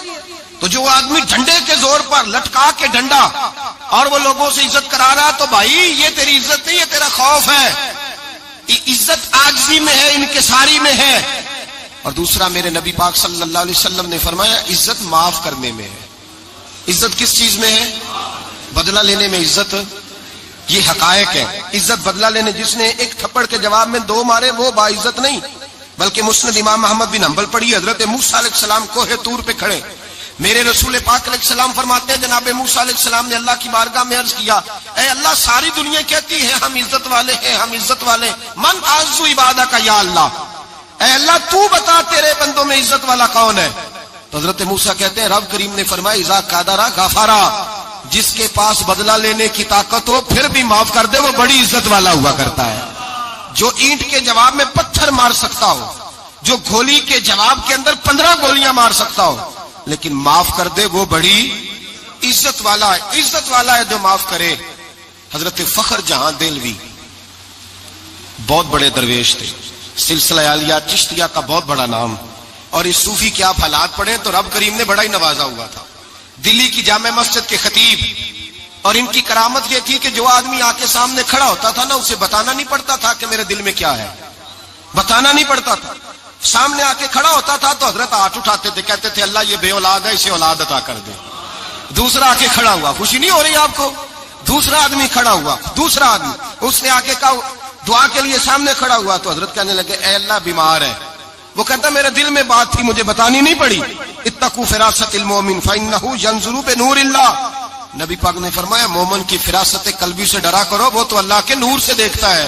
تو جو آدمی ڈنڈے کے زور پر لٹکا کے ڈنڈا اور وہ لوگوں سے عزت کرا رہا، تو بھائی یہ تیری عزت نہیں، یہ تیرا خوف ہے. عزت عاجزی میں ہے، انکساری میں ہے. اور دوسرا میرے نبی پاک صلی اللہ علیہ وسلم نے فرمایا عزت معاف کرنے میں ہے. عزت کس چیز میں ہے؟ بدلہ لینے میں عزت. یہ حقائق ہے. عزت بدلہ لینے، جس نے ایک تھپڑ کے جواب میں 2 مارے وہ باعزت نہیں. بلکہ مسند امام محمد بن حنبل پڑھی، حضرت موسیٰ علیہ السلام کوہ طور پہ کھڑے، میرے رسول پاک علیہ السلام فرماتے ہیں جناب موسیٰ علیہ السلام نے اللہ کی بارگاہ میں عرض کیا، اے اللہ ساری دنیا کہتی ہے ہم عزت والے ہیں، ہم عزت والے، من اعز عبادک یا اللہ، اے اللہ تو بتا تیرے بندوں میں عزت والا کون ہے؟ تو حضرت موسیٰ کہتے ہیں رب کریم نے فرمایا اذا قادر غفارا، جس کے پاس بدلہ لینے کی طاقت ہو پھر بھی معاف کر دے وہ بڑی عزت والا ہوا کرتا ہے. جو اینٹ کے جواب میں پتھر مار سکتا ہو، جو گولی کے جواب کے اندر 15 گولیاں مار سکتا ہو لیکن معاف کر دے وہ بڑی عزت والا ہے. عزت والا ہے جو معاف کرے. حضرت فخر جہاں دہلوی بہت بڑے درویش تھے، سلسلہ عالیہ چشتیہ کا بہت بڑا نام. اور اس صوفی کے آپ حالات پڑھیں تو رب کریم نے بڑا ہی نوازا ہوا تھا. دلی کی جامع مسجد کے خطیب، اور ان کی کرامت یہ تھی کہ جو آدمی آ کے سامنے کھڑا ہوتا تھا نا اسے بتانا نہیں پڑتا تھا کہ میرے دل میں کیا ہے، بتانا نہیں پڑتا تھا. سامنے آ کے کھڑا ہوتا تھا تو حضرت ہاتھ اٹھاتے تھے، کہتے تھے اللہ یہ بے اولاد ہے اسے اولاد عطا کر دے. دوسرا آ کے کھڑا ہوا، خوشی نہیں ہو رہی آپ کو؟ دوسرا آدمی کھڑا ہوا، دوسرا آدمی، اس نے آ کے کہا دعا کے لیے سامنے کھڑا ہوا تو حضرت کہنے لگے اے اللہ بیمار ہے. وہ کہتا میرے دل میں بات تھی مجھے بتانی نہیں پڑی. اتقوا فراست المؤمن فانه ينظر بنور اللہ. نبی پاک نے فرمایا مومن کی فراست قلبی سے ڈرا کرو، وہ تو اللہ کے نور سے دیکھتا ہے.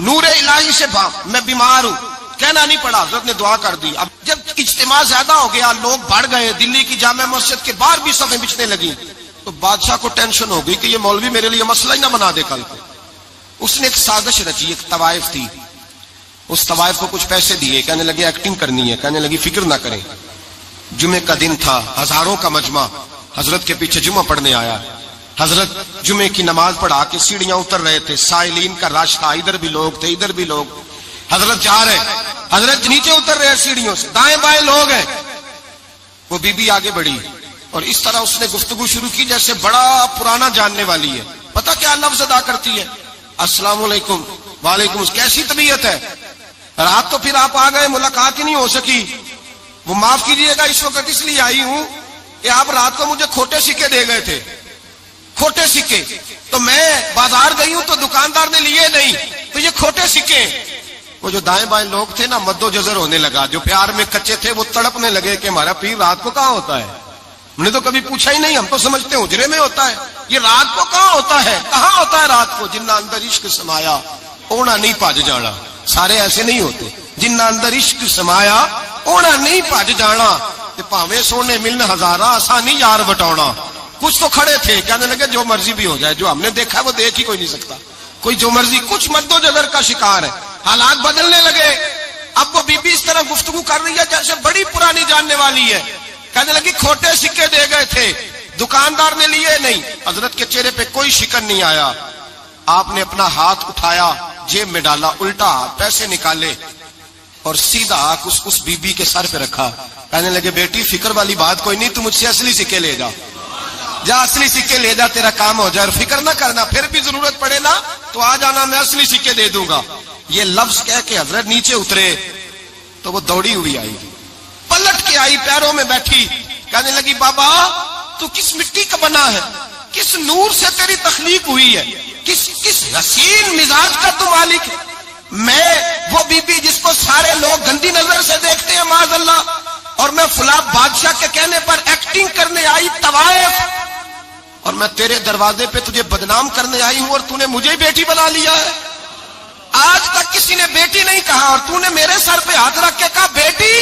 نور الہی سے میں بیمار ہوں، کہنا نہیں پڑا، حضرت نے دعا کر دی. اب جب اجتماع زیادہ ہو گیا، لوگ بڑھ گئے، دلی کی جامع مسجد کے باہر بھی صفیں بچھنے لگی، تو بادشاہ کو ٹینشن ہو گئی کہ یہ مولوی میرے لیے مسئلہ ہی نہ بنا دے کل کو. اس نے ایک سازش رچی، ایک طوائف تھی، اس طوائف کو کچھ پیسے دیے، کہنے لگے ایکٹنگ کرنی ہے، کہنے لگی فکر نہ کریں. جمعے کا دن تھا، ہزاروں کا مجمع حضرت کے پیچھے جمعہ پڑھنے آیا. حضرت جمعے کی نماز پڑھا کے سیڑھیاں اتر رہے تھے، سائلین کا رش تھا، ادھر بھی لوگ تھے ادھر بھی لوگ. حضرت جا رہے، حضرت نیچے اتر رہے سیڑھیوں سے، دائیں بائیں لوگ ہیں. وہ بی بی آگے بڑھی اور اس طرح اس نے گفتگو شروع کی جیسے بڑا پرانا جاننے والی ہے. پتہ کیا لفظ ادا کرتی ہے؟ السلام علیکم. وعلیکم السلام. کیسی طبیعت ہے؟ رات تو پھر آپ آ گئے، ملاقات ہی نہیں ہو سکی. وہ معاف کیجیے گا اس وقت اس لیے آئی ہوں کہ آپ رات کو مجھے کھوٹے سکے دے گئے تھے، کھوٹے سکے، تو میں بازار گئی ہوں تو دکاندار نے لیے نہیں، تو یہ کھوٹے سکے. وہ جو دائیں بائیں لوگ تھے نا مد و جزر ہونے لگا، جو پیار میں کچے تھے وہ تڑپنے لگے کہ ہمارا پیر رات کو کہاں ہوتا ہے. ہم نے تو کبھی پوچھا ہی نہیں، ہم تو سمجھتے ہیں حجرے میں ہوتا ہے، یہ رات کو کہاں ہوتا ہے، کہاں ہوتا ہے رات کو. جنہ اندر عشق سمایا اونا نہیں پج جانا. سارے ایسے نہیں ہوتے. جنہ اندر عشق سمایا اونا نہیں پج جانا. پاوے سونے ملن ہزارہ آسانی یار بٹاؤنا. کچھ تو کھڑے تھے، کہنے لگے جو مرضی بھی ہو جائے، جو ہم نے دیکھا وہ دیکھ ہی کوئی نہیں سکتا، کوئی جو مرضی. کچھ مد و جزر کا شکار ہے. حالات بدلنے لگے. اب وہ بی بی اس طرح گفتگو کر رہی ہے جیسے بڑی پرانی جاننے والی ہے. کہنے لگی کھوٹے سکے دے گئے تھے، دکاندار نے لیے نہیں. حضرت کے چہرے پہ کوئی شکن نہیں آیا. آپ نے اپنا ہاتھ اٹھایا، جیب میں ڈالا، الٹا پیسے نکالے اور سیدھا اس بی بی کے سر پہ رکھا. کہنے لگے بیٹی فکر والی بات کوئی نہیں، تو مجھ سے اصلی سکے لے جا، جا اصلی سکے لے جا، تیرا کام ہو جائے. اور فکر نہ کرنا، پھر بھی ضرورت پڑے نا تو آ جانا، میں اصلی سکے دے دوں گا. یہ لفظ کہہ کے حضرت نیچے اترے تو وہ دوڑی ہوئی آئی، پلٹ کے آئی، پیروں میں بیٹھی. کہنے لگی بابا تو کس مٹی کا بنا ہے، کس نور سے تیری تخلیق ہوئی ہے، کس حسین مزاج کا تو مالک ہے. میں وہ بی بی جس کو سارے لوگ گندی نظر سے دیکھتے ہیں معاذ اللہ، اور میں فلاں بادشاہ کے کہنے پر ایکٹنگ کرنے آئی طوائف، اور میں تیرے دروازے پہ تجھے بدنام کرنے آئی ہوں اور تو نے مجھے بیٹی بنا لیا ہے. آج تک کسی نے بیٹی نہیں کہا اور تو نے میرے سر پہ ہاتھ رکھ کے کہا بیٹی.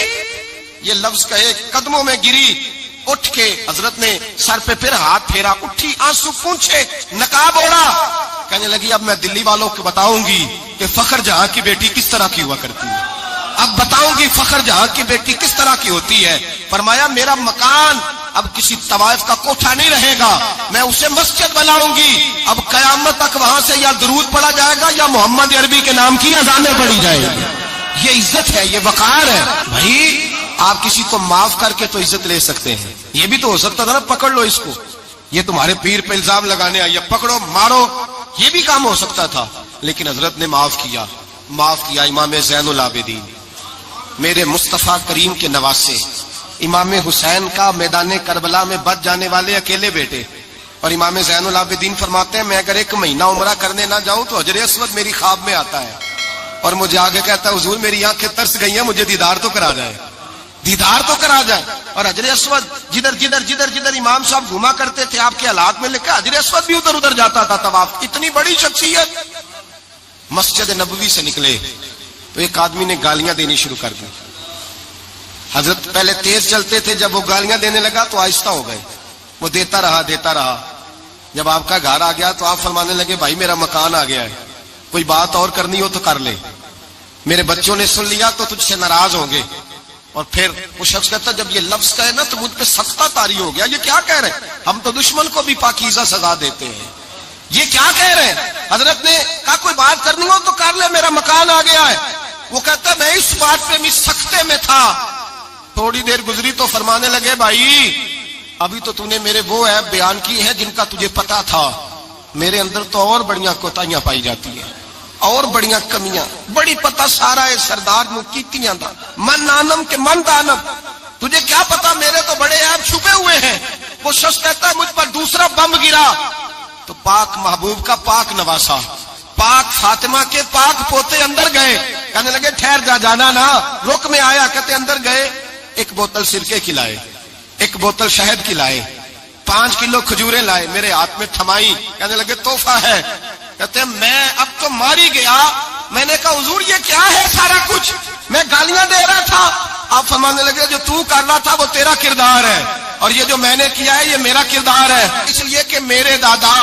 یہ لفظ کہے قدموں میں گری، اٹھ کے حضرت نے سر پہ پھر ہاتھ پھیرا، اٹھی، آنسو پونچھے، نقاب اوڑا. کہنے لگی اب میں دلی والوں کو بتاؤں گی کہ فخر جہاں کی بیٹی کس طرح کی ہوا کرتی ہے. اب بتاؤں گی فخر جہاں کی بیٹی کس طرح کی ہوتی ہے. فرمایا میرا مکان اب کسی طوائف کا کوٹھا نہیں رہے گا, میں اسے مسجد بناؤں گی. اب قیامت تک وہاں سے یا درود پڑھا جائے گا یا محمد عربی کے نام کی اذانیں پڑھی جائے گی. یہ عزت ہے, یہ وقار ہے. بھائی آپ کسی کو معاف کر کے تو عزت لے سکتے ہیں, یہ بھی تو ہو سکتا تھا نا پکڑ لو اس کو, یہ تمہارے پیر پہ الزام لگانے آئی, پکڑو مارو, یہ بھی کام ہو سکتا تھا. لیکن حضرت نے معاف کیا. امام زین العابدین میرے مصطفیٰ کریم کے نواسے, امام حسین کا میدان کربلا میں بچ جانے والے اکیلے بیٹے. اور امام زین العابدین فرماتے ہیں میں اگر 1 مہینہ عمرہ کرنے نہ جاؤں تو حجر اسود میری خواب میں آتا ہے اور مجھے آگے کہتا ہے حضور میری آنکھیں ترس گئی ہیں, مجھے دیدار تو کرا جائے, دیدار تو کرا جائے. اور حجر اسود جدھر جدھر جدھر جدھر امام صاحب گھوما کرتے تھے آپ کے حالات میں لکھا حجر اسود بھی ادھر ادھر جاتا تھا طواف. اتنی بڑی شخصیت. مسجد نبوی سے نکلے تو ایک آدمی نے گالیاں دینی شروع کر دی. حضرت پہلے تیز چلتے تھے, جب وہ گالیاں دینے لگا تو آہستہ ہو گئے. وہ دیتا رہا. جب آپ کا گھر آ گیا تو آپ فرمانے لگے بھائی میرا مکان آ گیا ہے, کوئی بات اور کرنی ہو تو کر لے, میرے بچوں نے سن لیا تو تجھ سے ناراض ہوں گے. اور پھر وہ شخص کہتا جب یہ لفظ کہے نا تو مجھ پہ سختہ طاری ہو گیا, یہ کیا کہہ رہے ہیں, ہم تو دشمن کو بھی پاکیزہ سزا دیتے ہیں, یہ کیا کہہ رہے ہیں. حضرت نے کہا کوئی بات کرنی ہو تو کر لے, میرا مکان آ گیا ہے. وہ کہتا ہے میں اس بات پہ بھی سختے میں تھا. تھوڑی دیر گزری تو فرمانے لگے بھائی ابھی تو نے میرے وہ عیب بیان کی ہے جن کا تجھے پتا تھا, میرے اندر تو اور بڑیاں کوتاہیاں پائی جاتی ہیں, اور بڑیاں کمیاں. بڑی پتا سارا ہے سردار نو کیتیاں دا من نانم کے من دانم, تجھے کیا پتا میرے تو بڑے عیب چھپے ہوئے ہیں. وہ شخص کہتا ہے مجھ پر دوسرا بم گرا تو پاک محبوب کا پاک نواسا, پاک فاطمہ کے پاک پوتے اندر گئے. کہنے لگے ٹھہر جا, جانا نا, رک میں آیا. کہتے اندر گئے, 1 بوتل سرکے کی لائے, 1 بوتل شہد کی لائے, 5 کلو کھجوریں لائے, میرے ہاتھ میں تھمائی. کہنے لگے تحفہ ہے. کہتے ہیں میں اب تو ماری گیا. میں نے کہا حضور یہ کیا ہے سارا کچھ, میں گالیاں دے رہا تھا. آپ فرمانے لگے جو تو کر رہا تھا وہ تیرا کردار ہے اور یہ جو میں نے کیا ہے یہ میرا کردار ہے. اس لیے کہ میرے دادا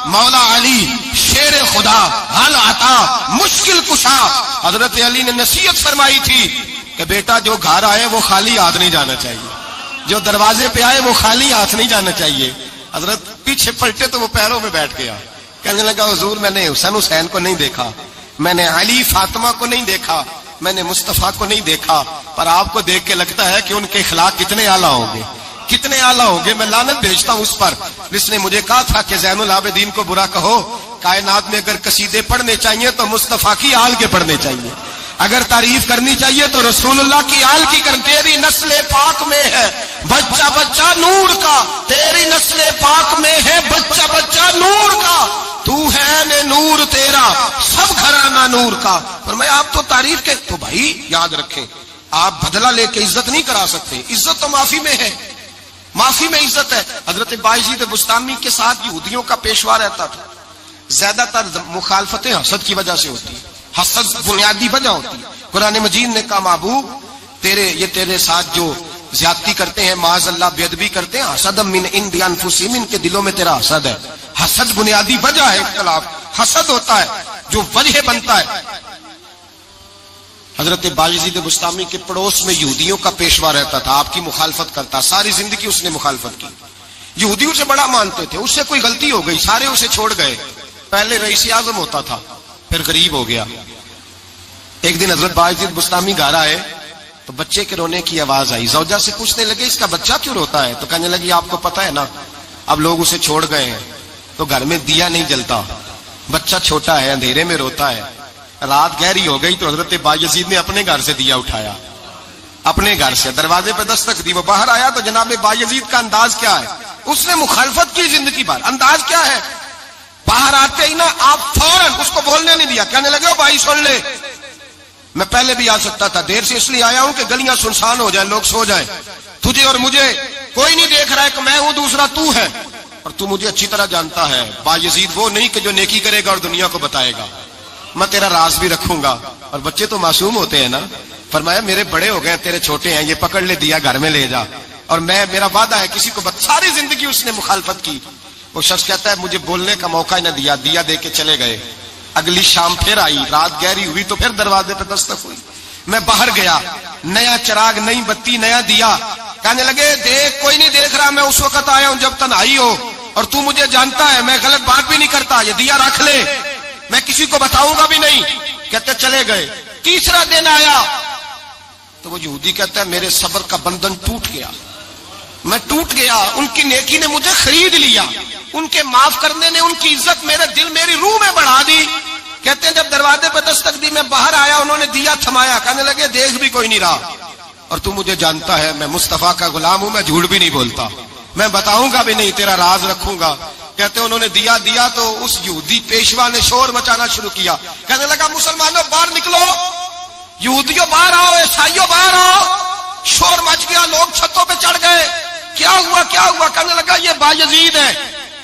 مولا علی شیر خدا حل عطا مشکل کشا, حضرت علی نے نصیحت فرمائی تھی کہ بیٹا جو گھر آئے وہ خالی ہاتھ نہیں جانا چاہیے, جو دروازے پہ آئے وہ خالی ہاتھ نہیں جانا چاہیے. حضرت پیچھے پلٹے تو وہ پیروں میں بیٹھ گیا. کہنے لگا حضور میں نے حسین کو نہیں دیکھا, میں نے علی فاطمہ کو نہیں دیکھا, میں نے مصطفیٰ کو نہیں دیکھا, پر آپ کو دیکھ کے لگتا ہے کہ ان کے اخلاق کتنے اعلیٰ ہوں گے, کتنے اعلیٰ ہوں گے. میں لعنت بھیجتا ہوں اس پر جس نے مجھے کہا تھا کہ زین العابدین کو برا کہو. کائنات میں اگر قصیدے پڑھنے چاہیے تو مصطفیٰ کی آل کے پڑھنے چاہیے, اگر تعریف کرنی چاہیے تو رسول اللہ کی آل کی کر. تیری نسل پاک میں ہے بچہ بچہ نور کا, تیری نسل پاک میں ہے بچہ بچہ نور کا, تو ہے نے نور تیرا سب گھرانہ نور کا. فرمایا آپ تو تعریف کے, تو بھائی یاد رکھیں آپ بدلہ لے کے عزت نہیں کرا سکتے, عزت تو معافی میں ہے, معافی میں عزت ہے. حضرت بایزید بستامی کے ساتھ یہودیوں کا پیشوا رہتا تھا. زیادہ تر مخالفتیں حسد کی وجہ سے ہوتی, حسد بنیادی وجہ ہوتی. قرآن مجید نے کہا محبوب تیرے ساتھ جو زیادتی کرتے ہیں معاذ اللہ بے ادبی کرتے ہیں, حسد من عند انفسہم, ان کے دلوں میں تیرا حسد ہے. حسد بنیادی وجہ ہے اختلاف, حسد ہوتا ہے جو وجہ بنتا ہے. حضرت بایزید بستامی کے پڑوس میں یہودیوں کا پیشوا رہتا تھا, آپ کی مخالفت کرتا, ساری زندگی اس نے مخالفت کی. یہودی اسے بڑا مانتے تھے, اس سے کوئی غلطی ہو گئی سارے اسے چھوڑ گئے. پہلے رئیس اعظم ہوتا تھا پھر غریب ہو گیا. ایک دن حضرت بایزید بستامی گھر آئے تو بچے کے رونے کی آواز آئی. زوجہ سے پوچھنے لگے اس کا بچہ کیوں روتا ہے, تو کہنے لگی آپ کو پتا ہے نا اب لوگ اسے چھوڑ گئے ہیں تو گھر میں دیا نہیں جلتا, بچہ چھوٹا ہے اندھیرے میں روتا ہے. رات گہری ہو گئی تو حضرت بایزید نے اپنے گھر سے دیا اٹھایا, اپنے گھر سے دروازے پہ دستک دی. وہ باہر آیا تو جناب بایزید کا انداز کیا ہے, اس نے مخالفت کی زندگی بھر. انداز کیا ہے, باہر آتے ہی نا آپ فوراً اس کو بولنے نہیں دیا. کہنے لگے بھائی سن لے, میں پہلے بھی آ سکتا تھا, دیر سے اس لیے آیا ہوں کہ گلیاں سنسان ہو جائیں, لوگ سو جائیں, تجھے اور مجھے کوئی نہیں دیکھ رہا ہے کہ میں ہوں دوسرا تو ہے, اور تو مجھے اچھی طرح جانتا ہے. بایزید وہ نہیں کہ جو نیکی کرے گا اور دنیا کو بتائے گا, میں تیرا راز بھی رکھوں گا. اور بچے تو معصوم ہوتے ہیں نا. فرمایا میرے بڑے ہو گئے تیرے چھوٹے ہیں, یہ پکڑ لے دیا گھر میں لے جا, اور میرا وعدہ ہے کسی کو ساری زندگی اس نے مخالفت کی. وہ شخص کہتا ہے مجھے بولنے کا موقع ہی نہ دیا, دیا دے کے چلے گئے. اگلی شام پھر آئی, رات گہری ہوئی تو پھر دروازے پہ دستک ہوئی. میں باہر گیا, نیا چراغ, نئی بتی, نیا دیا. کہنے لگے دیکھ کوئی نہیں دیکھ رہا, میں اس وقت آیا ہوں جب تنہائی ہو, اور تو مجھے جانتا ہے میں غلط بات بھی نہیں کرتا, یہ دیا رکھ لے, میں کسی کو بتاؤں گا بھی نہیں. کہتے چلے گئے. تیسرا دن آیا تو وہ یہودی کہتا ہے میرے صبر کا بندھن ٹوٹ گیا, میں ٹوٹ گیا, ان کی نیکی نے مجھے خرید لیا, ان کے معاف کرنے نے ان کی عزت میرے دل میری روح میں بڑھا دی. کہتے ہیں جب دروازے پہ دستک دی, میں باہر آیا, انہوں نے دیا تھمایا, کہنے لگے دیکھ بھی کوئی نہیں رہا, اور تو مجھے جانتا ہے میں مصطفیٰ کا غلام ہوں, میں جھوٹ بھی نہیں بولتا, میں بتاؤں گا بھی نہیں, تیرا راز رکھوں گا. کہتے ہیں انہوں نے دیا تو اس یہودی پیشوا نے شور مچانا شروع کیا, کہنے لگا مسلمانوں باہر نکلو, یہودیوں باہر آؤ, عیسائیوں باہر آؤ. شور مچ گیا, لوگ چھتوں پہ چڑھ گئے. کیا ہوا کیا ہوا؟ کہنے لگا یہ بایزید ہے,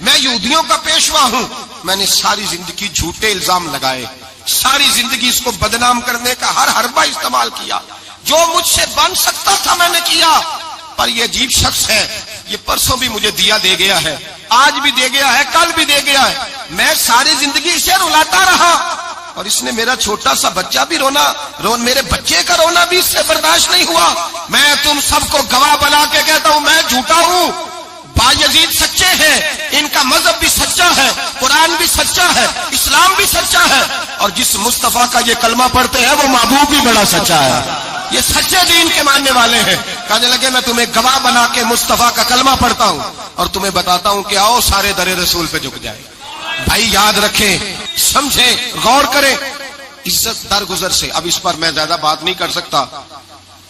میں یہودیوں کا پیشوا ہوں, میں نے ساری زندگی جھوٹے الزام لگائے, ساری زندگی اس کو بدنام کرنے کا ہر حربہ استعمال کیا, جو مجھ سے بن سکتا تھا میں نے کیا. پر یہ عجیب شخص ہے, یہ پرسوں بھی مجھے دیا دے گیا ہے, آج بھی دے گیا ہے, کل بھی دے گیا ہے, میں ساری زندگی اسے رلاتا رہا, اور اس نے میرا چھوٹا سا بچہ بھی میرے بچے کا رونا بھی اس سے برداشت نہیں ہوا. میں تم سب کو گواہ بنا کے کہتا ہوں میں جھوٹا ہوں, بایزید سچے ہیں, ان کا مذہب بھی سچا ہے, قرآن بھی سچا ہے, اسلام بھی سچا ہے, اور جس مصطفیٰ کا یہ کلمہ پڑھتے ہیں وہ محبوب بھی بڑا سچا ہے, یہ سچے دین کے ماننے والے ہیں. کہنے لگے میں تمہیں گواہ بنا کے مصطفیٰ کا کلمہ پڑھتا ہوں اور تمہیں بتاتا ہوں کہ آؤ سارے در رسول پہ جھک جائے. بھائی یاد رکھیں, سمجھیں, غور کریں, عزت درگزر سے, اب اس پر میں زیادہ بات نہیں کر سکتا,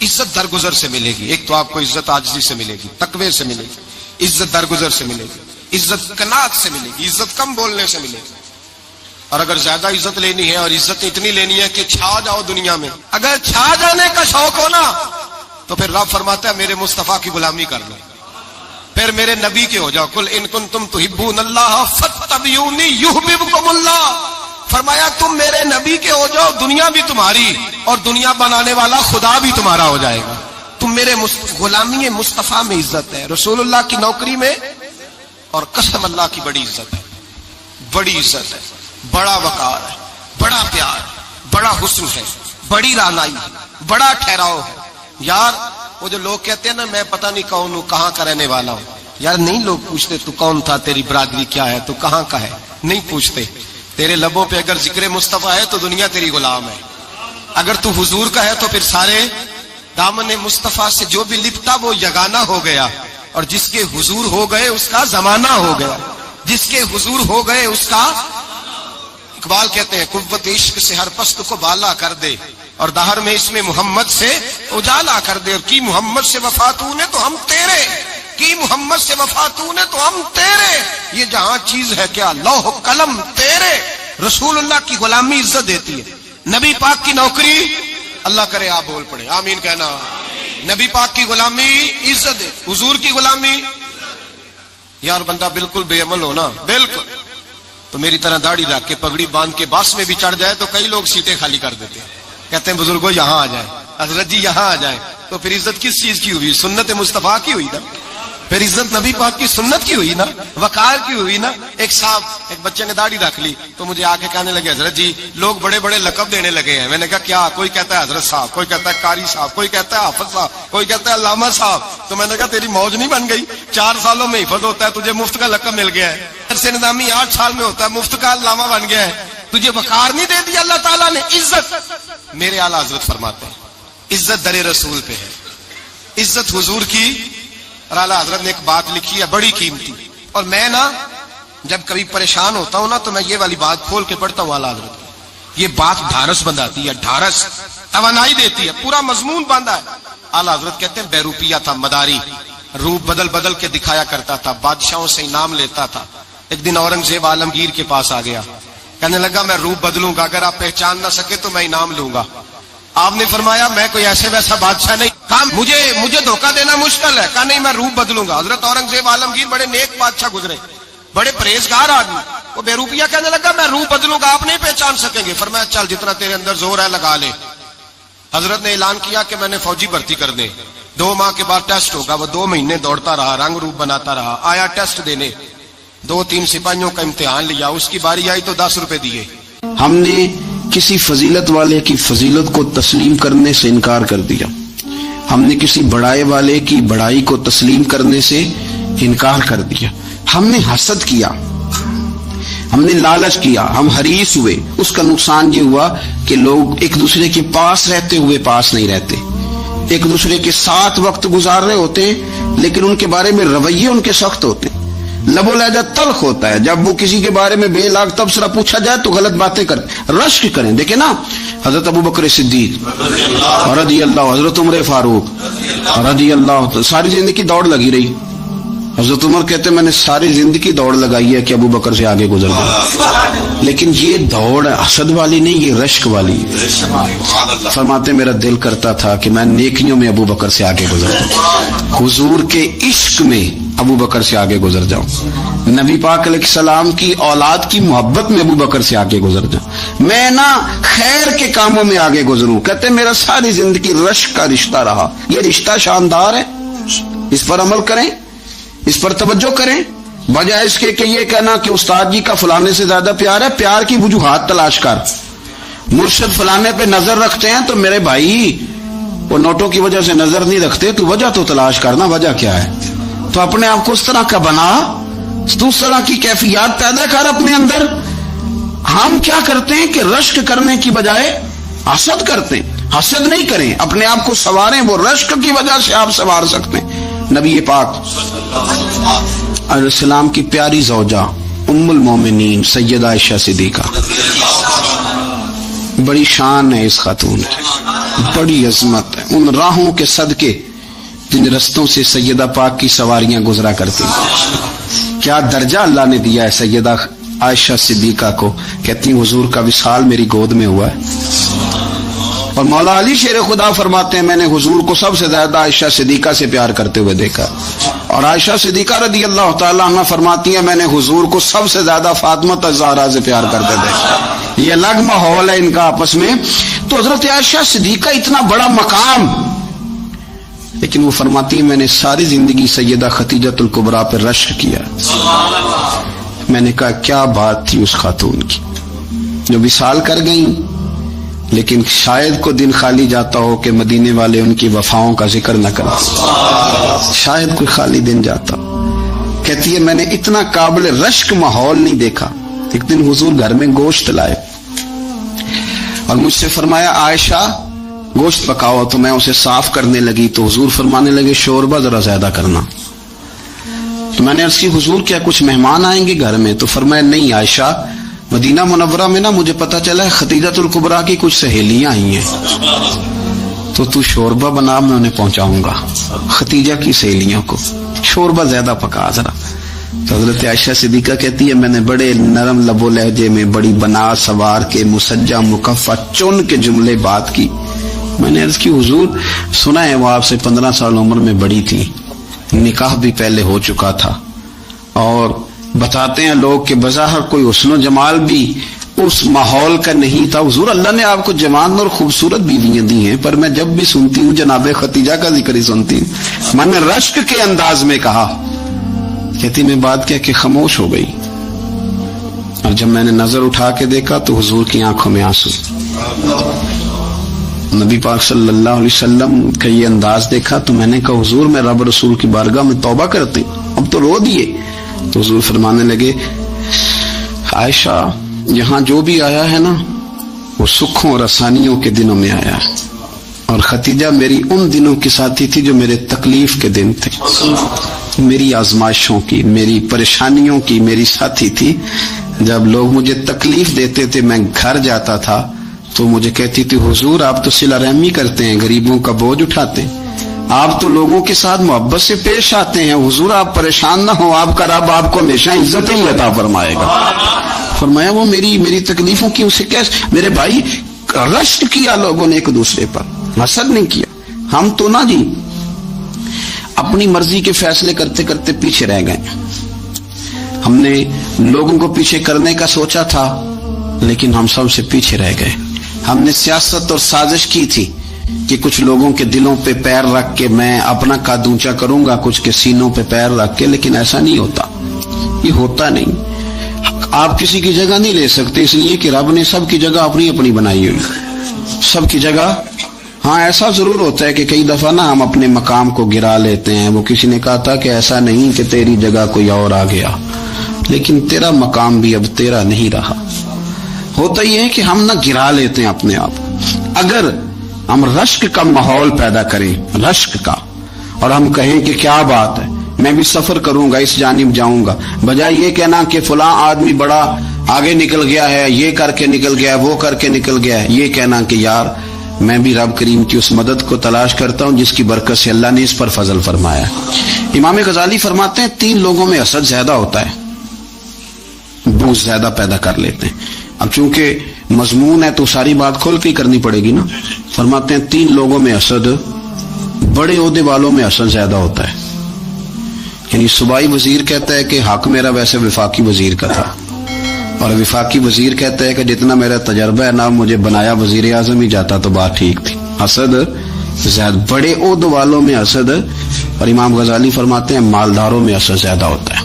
عزت درگزر سے ملے گی. ایک تو آپ کو عزت عاجزی سے ملے گی, تقوی سے ملے گی, عزت درگزر سے ملے گی, عزت قناعت سے ملے گی, عزت کم بولنے سے ملے گی. اور اگر زیادہ عزت لینی ہے اور عزت اتنی لینی ہے کہ چھا جاؤ دنیا میں, اگر چھا جانے کا شوق ہو نا تو پھر رب فرماتا ہے میرے مصطفیٰ کی غلامی کر لو, پھر میرے نبی کے ہو جاؤ. قل ان کنتم تحبون اللہ فاتبعونی یحببکم اللہ. فرمایا تم میرے نبی کے ہو جاؤ, دنیا بھی تمہاری اور دنیا بنانے والا خدا بھی تمہارا ہو جائے گا. تم میرے غلامی مصطفیٰ میں عزت ہے, رسول اللہ کی نوکری میں, اور قسم اللہ کی بڑی عزت ہے, بڑی عزت ہے, بڑا وقار ہے, بڑا پیار ہے, بڑا حسن ہے, بڑی رعنائی ہے, بڑا ٹھہراؤ ہے. یار وہ جو لوگ کہتے ہیں نا میں پتہ نہیں کون ہوں, کہاں کا رہنے والا ہوں, یار نہیں لوگ پوچھتے تو کون تھا, تیری برادری کیا ہے, تو کہاں کا ہے, نہیں پوچھتے. تیرے لبوں پہ اگر ذکر مصطفیٰ ہے تو دنیا تیری غلام ہے, اگر تو حضور کا ہے تو پھر سارے دامن مصطفیٰ سے جو بھی لپٹا وہ یگانہ ہو گیا, اور جس کے حضور ہو گئے اس کا زمانہ ہو گیا, جس کے حضور ہو گئے اس کا. اقبال کہتے ہیں قوت عشق سے ہر پست کو بالا کر دے, اور دہر میں اس میں محمد سے اجالا کر دے. اور کی محمد سے وفا تو نے تو ہم تیرے, کی محمد سے وفا تو نے تو ہم تیرے, یہ جہاں چیز ہے کیا لوح قلم تیرے. رسول اللہ کی غلامی عزت دیتی ہے, نبی پاک کی نوکری, اللہ کرے آپ بول پڑے آمین کہنا, نبی پاک کی غلامی عزت ہے, حضور کی غلامی. یار بندہ بالکل بے عمل ہونا بالکل, تو میری طرح داڑھی رکھ کے پگڑی باندھ کے باس میں بھی چڑھ جائے تو کئی لوگ سیٹیں خالی کر دیتے ہیں, کہتے ہیں بزرگوں یہاں آ جائے, حضرت جی یہاں آ جائے. تو پھر عزت کس چیز کی ہوئی, سنت مصطفیٰ کی ہوئی نا, پھر عزت نبی پاک کی سنت کی ہوئی نا, وقار کی ہوئی نا. ایک صاحب ایک بچے نے داڑھی رکھ لی تو مجھے آ کے کہنے لگے حضرت جی لوگ بڑے بڑے لقب دینے لگے ہیں. میں نے کہا کیا, کوئی کہتا ہے حضرت صاحب, کوئی کہتا ہے قاری صاحب, کوئی کہتا ہے حافظ صاحب, کوئی کہتا ہے علامہ صاحب. تو میں نے کہا تیری موج نہیں بن گئی, 4 سالوں میں حفظ ہوتا ہے, تجھے مفت کا لقب مل گیا ہے. سے نظامی 8 سال میں ہوتا ہے, مفت کا علامہ بن گیا ہے, تجھے وقار نہیں دے دیا اللہ تعالیٰ نے. عزت میرے اعلیٰ حضرت فرماتے ہیں عزت در رسول پہ ہے, عزت حضور کی. اور اعلیٰ حضرت نے ایک بات لکھی ہے بڑی قیمتی, اور میں نا جب کبھی پریشان ہوتا ہوں نا تو میں یہ والی بات کھول کے پڑھتا ہوں اعلیٰ حضرت کی. یہ بات ڈھارس بندھاتی ہے, ڈھارس توانائی دیتی ہے, پورا مضمون باندھا ہے. اعلیٰ حضرت کہتے ہیں بیروپیہ تھا مداری, روپ بدل بدل کے دکھایا کرتا تھا, بادشاہوں سے انعام لیتا تھا. ایک دن اورنگزیب عالمگیر کے پاس آ گیا, کہنے لگا میں روپ بدلوں گا, اگر آپ پہچان نہ سکے تو میں انعام لوں گا. آپ نے فرمایا میں کوئی ایسے ویسا بادشاہ نہیں, کہا مجھے دھوکہ دینا مشکل ہے, کہا نہیں میں روپ بدلوں گا. حضرت اورنگزیب عالمگیر بڑے نیک بادشاہ گزرے, بڑے پرہیزگار آدمی, وہ بے روپیہ کہنے لگا میں روپ بدلوں گا, آپ نہیں پہچان سکیں گے. فرمایا چل جتنا تیرے اندر زور ہے لگا لے. حضرت نے اعلان کیا کہ میں نے فوجی بھرتی کر دیں, 2 ماہ کے بعد ٹیسٹ ہوگا. وہ 2 مہینے دوڑتا رہا, رنگ روپ بناتا رہا, آیا ٹیسٹ دینے, 2-3 سپاہیوں کا امتحان لیا, اس کی باری آئی تو 10 روپے دیے. ہم نے کسی فضیلت والے کی فضیلت کو تسلیم کرنے سے انکار کر دیا، ہم نے کسی بڑائی والے کی بڑائی کو تسلیم کرنے سے انکار کر دیا، ہم نے حسد کیا، ہم نے لالچ کیا، ہم حریص ہوئے۔ اس کا نقصان یہ ہوا کہ لوگ ایک دوسرے کے پاس رہتے ہوئے پاس نہیں رہتے، ایک دوسرے کے ساتھ وقت گزار رہے ہوتے ہیں لیکن ان کے بارے میں رویے ان کے سخت ہوتے ہیں، لب و لہجہ تلخ ہوتا ہے، جب وہ کسی کے بارے میں بے لاگ تبصرہ پوچھا جائے تو غلط باتیں کریں، رشک کریں۔ دیکھیں نا حضرت ابو بکر صدیق رضی اللہ، حضرت عمر فاروق رضی اللہ، ساری زندگی دوڑ لگی رہی۔ حضرت عمر کہتے میں نے ساری زندگی دوڑ لگائی ہے کہ ابو بکر سے آگے گزر گیا، لیکن یہ دوڑ حسد والی نہیں، یہ رشک والی۔ فرماتے میرا دل کرتا تھا کہ میں نیکیوں میں ابو بکر سے آگے گزر جاؤں، حضور کے عشق میں ابو بکر سے آگے گزر جاؤں، نبی پاک علیہ السلام کی اولاد کی محبت میں ابو بکر سے آگے گزر جاؤں، میں نا خیر کے کاموں میں آگے گزروں۔ کہتے میرا ساری زندگی رشک کا رشتہ رہا۔ یہ رشتہ شاندار ہے، اس پر عمل کریں، اس پر توجہ کریں، بجائے اس کے کہ یہ کہنا کہ استاد جی کا فلانے سے زیادہ پیار ہے۔ پیار کی وجوہات تلاش کر، مرشد فلانے پہ نظر رکھتے ہیں تو میرے بھائی وہ نوٹوں کی وجہ سے نظر نہیں رکھتے، تو وجہ تو تلاش کرنا، وجہ کیا ہے؟ تو اپنے آپ کو اس طرح کا بنا، اس طرح کی کیفیات پیدا کر اپنے اندر۔ ہم کیا کرتے ہیں کہ رشک کرنے کی بجائے حسد کرتے ہیں۔ حسد نہیں کریں، اپنے آپ کو سنواریں، وہ رشک کی وجہ سے آپ سنوار سکتے ہیں۔ نبی پاک علیہ السلام کی پیاری زوجہ ام المومنین سیدہ عائشہ صدیقہ، بڑی شان ہے اس خاتون کی، بڑی عظمت ہے ان راہوں کے صدقے جن رستوں سے سیدہ پاک کی سواریاں گزرا کرتی ہیں۔ کیا درجہ اللہ نے دیا ہے سیدہ عائشہ صدیقہ کو۔ کہتی ہیں حضور کا وصال میری گود میں ہوا ہے، اور مولا علی شیر خدا فرماتے ہیں میں نے حضور کو سب سے زیادہ عائشہ صدیقہ سے پیار کرتے ہوئے دیکھا، اور عائشہ صدیقہ رضی اللہ تعالیٰ عنہ فرماتی ہیں میں نے حضور کو سب سے زیادہ فاطمہ الزہرا سے پیار کرتے دیکھا۔ یہ الگ ماحول ہے ان کا آپس میں۔ تو حضرت عائشہ صدیقہ اتنا بڑا مقام، لیکن وہ فرماتی ہیں میں نے ساری زندگی سیدہ خدیجہ الکبریٰ پہ رشک کیا۔ میں نے کہا کیا بات تھی اس خاتون کی جو وصال کر گئیں، لیکن شاید کو دن خالی جاتا ہو کہ مدینے والے ان کی وفاؤں کا ذکر نہ کرتے، شاید کوئی خالی دن جاتا۔ کہتی ہے میں نے اتنا قابل رشک ماحول نہیں دیکھا۔ ایک دن حضور گھر میں گوشت لائے اور مجھ سے فرمایا عائشہ گوشت پکاؤ، تو میں اسے صاف کرنے لگی تو حضور فرمانے لگے شوربہ ذرا زیادہ کرنا۔ تو میں نے عرض کی حضور کیا کچھ مہمان آئیں گے گھر میں؟ تو فرمایا نہیں عائشہ، مدینہ منورہ میں نا مجھے پتا چلا ہے خدیجہ الکبریٰ کی کچھ سہیلیاں آئی ہیں، تو شوربہ بنا، میں انہیں پہنچاؤں گا خدیجہ کی سہیلیوں کو، شوربہ زیادہ پکا ذرا۔ تو حضرت عائشہ صدیقہ کہتی ہے میں نے بڑے نرم لب و لہجے میں بڑی بنا سوار کے مسجع مکفہ چن کے جملے بات کی۔ میں نے عرض کی حضور سنا ہے وہ آپ سے 15 سال عمر میں بڑی تھی، نکاح بھی پہلے ہو چکا تھا، اور بتاتے ہیں لوگ کہ بظاہر کوئی حسن و جمال بھی اس ماحول کا نہیں تھا۔ حضور اللہ نے آپ کو جوان اور خوبصورت بیویاں دی ہیں، پر میں جب بھی سنتی ہوں جناب خدیجہ کا ذکر ہی سنتی ہوں۔ میں نے رشک کے انداز میں کہا، کہتی میں بات کہہ کے خاموش ہو گئی، اور جب میں نے نظر اٹھا کے دیکھا تو حضور کی آنکھوں میں آنسو۔ نبی پاک صلی اللہ علیہ وسلم کا یہ انداز دیکھا تو میں نے کہا حضور میں رب رسول کی بارگاہ میں توبہ کرتی، اب تو رو دیے۔ تو حضور فرمانے لگے عائشہ یہاں جو بھی آیا ہے نا وہ سکھوں اور آسانیوں کے دنوں میں آیا ہے، اور خدیجہ میری ان دنوں کی ساتھی تھی جو میرے تکلیف کے دن تھے، میری آزمائشوں کی، میری پریشانیوں کی میری ساتھی تھی۔ جب لوگ مجھے تکلیف دیتے تھے میں گھر جاتا تھا تو مجھے کہتی تھی حضور آپ تو صلہ رحمی کرتے ہیں، غریبوں کا بوجھ اٹھاتے ہیں، آپ تو لوگوں کے ساتھ محبت سے پیش آتے ہیں، حضور آپ پریشان نہ ہو، آپ کا رب آپ کو ہمیشہ عزت ہی عطا فرمائے گا۔ فرمایا وہ میری تکلیفوں کی اسے کیسے؟ میرے بھائی رشک کیا لوگوں نے ایک دوسرے پر، حسد نہیں کیا۔ ہم تو نا جی اپنی مرضی کے فیصلے کرتے کرتے پیچھے رہ گئے۔ ہم نے لوگوں کو پیچھے کرنے کا سوچا تھا لیکن ہم سب سے پیچھے رہ گئے۔ ہم نے سیاست اور سازش کی تھی کہ کچھ لوگوں کے دلوں پہ پیر رکھ کے میں اپنا قد اونچا کروں گا، کچھ کے سینوں پہ پیر رکھ کے، لیکن ایسا نہیں ہوتا، یہ ہوتا نہیں۔ آپ کسی کی جگہ نہیں لے سکتے، اس لیے کہ رب نے سب کی جگہ اپنی اپنی بنائی ہوئی، سب کی جگہ۔ ہاں ایسا ضرور ہوتا ہے کہ کئی دفعہ نا ہم اپنے مقام کو گرا لیتے ہیں۔ وہ کسی نے کہا تھا کہ ایسا نہیں کہ تیری جگہ کوئی اور آ گیا، لیکن تیرا مقام بھی اب تیرا نہیں رہا۔ ہوتا یہ ہے کہ ہم نہ گرا لیتے ہیں اپنے آپ۔ اگر ہم رشک کا ماحول پیدا کریں، رشک کا، اور ہم کہیں کہ کیا بات ہے، میں بھی سفر کروں گا، اس جانب جاؤں گا، بجائے یہ کہنا کہ فلاں آدمی بڑا آگے نکل گیا ہے، یہ کر کے نکل گیا ہے، وہ کر کے نکل گیا ہے، یہ کہنا کہ یار میں بھی رب کریم کی اس مدد کو تلاش کرتا ہوں جس کی برکت سے اللہ نے اس پر فضل فرمایا۔ امام غزالی فرماتے ہیں 3 لوگوں میں حسد زیادہ ہوتا ہے، بغض زیادہ پیدا کر لیتے ہیں۔ اب چونکہ مضمون ہے تو ساری بات کھول کے کرنی پڑے گی نا۔ فرماتے ہیں 3 لوگوں میں حسد، بڑے عہدے والوں میں حسد زیادہ ہوتا ہے۔ یعنی صوبائی وزیر کہتا ہے کہ حق میرا ویسے وفاقی وزیر کا تھا، اور وفاقی وزیر کہتا ہے کہ جتنا میرا تجربہ ہے نا مجھے بنایا وزیر اعظم ہی جاتا تو بات ٹھیک تھی۔ حسد زیادہ، بڑے عہدے والوں میں حسد، اور امام غزالی فرماتے ہیں مالداروں میں حسد زیادہ ہوتا ہے۔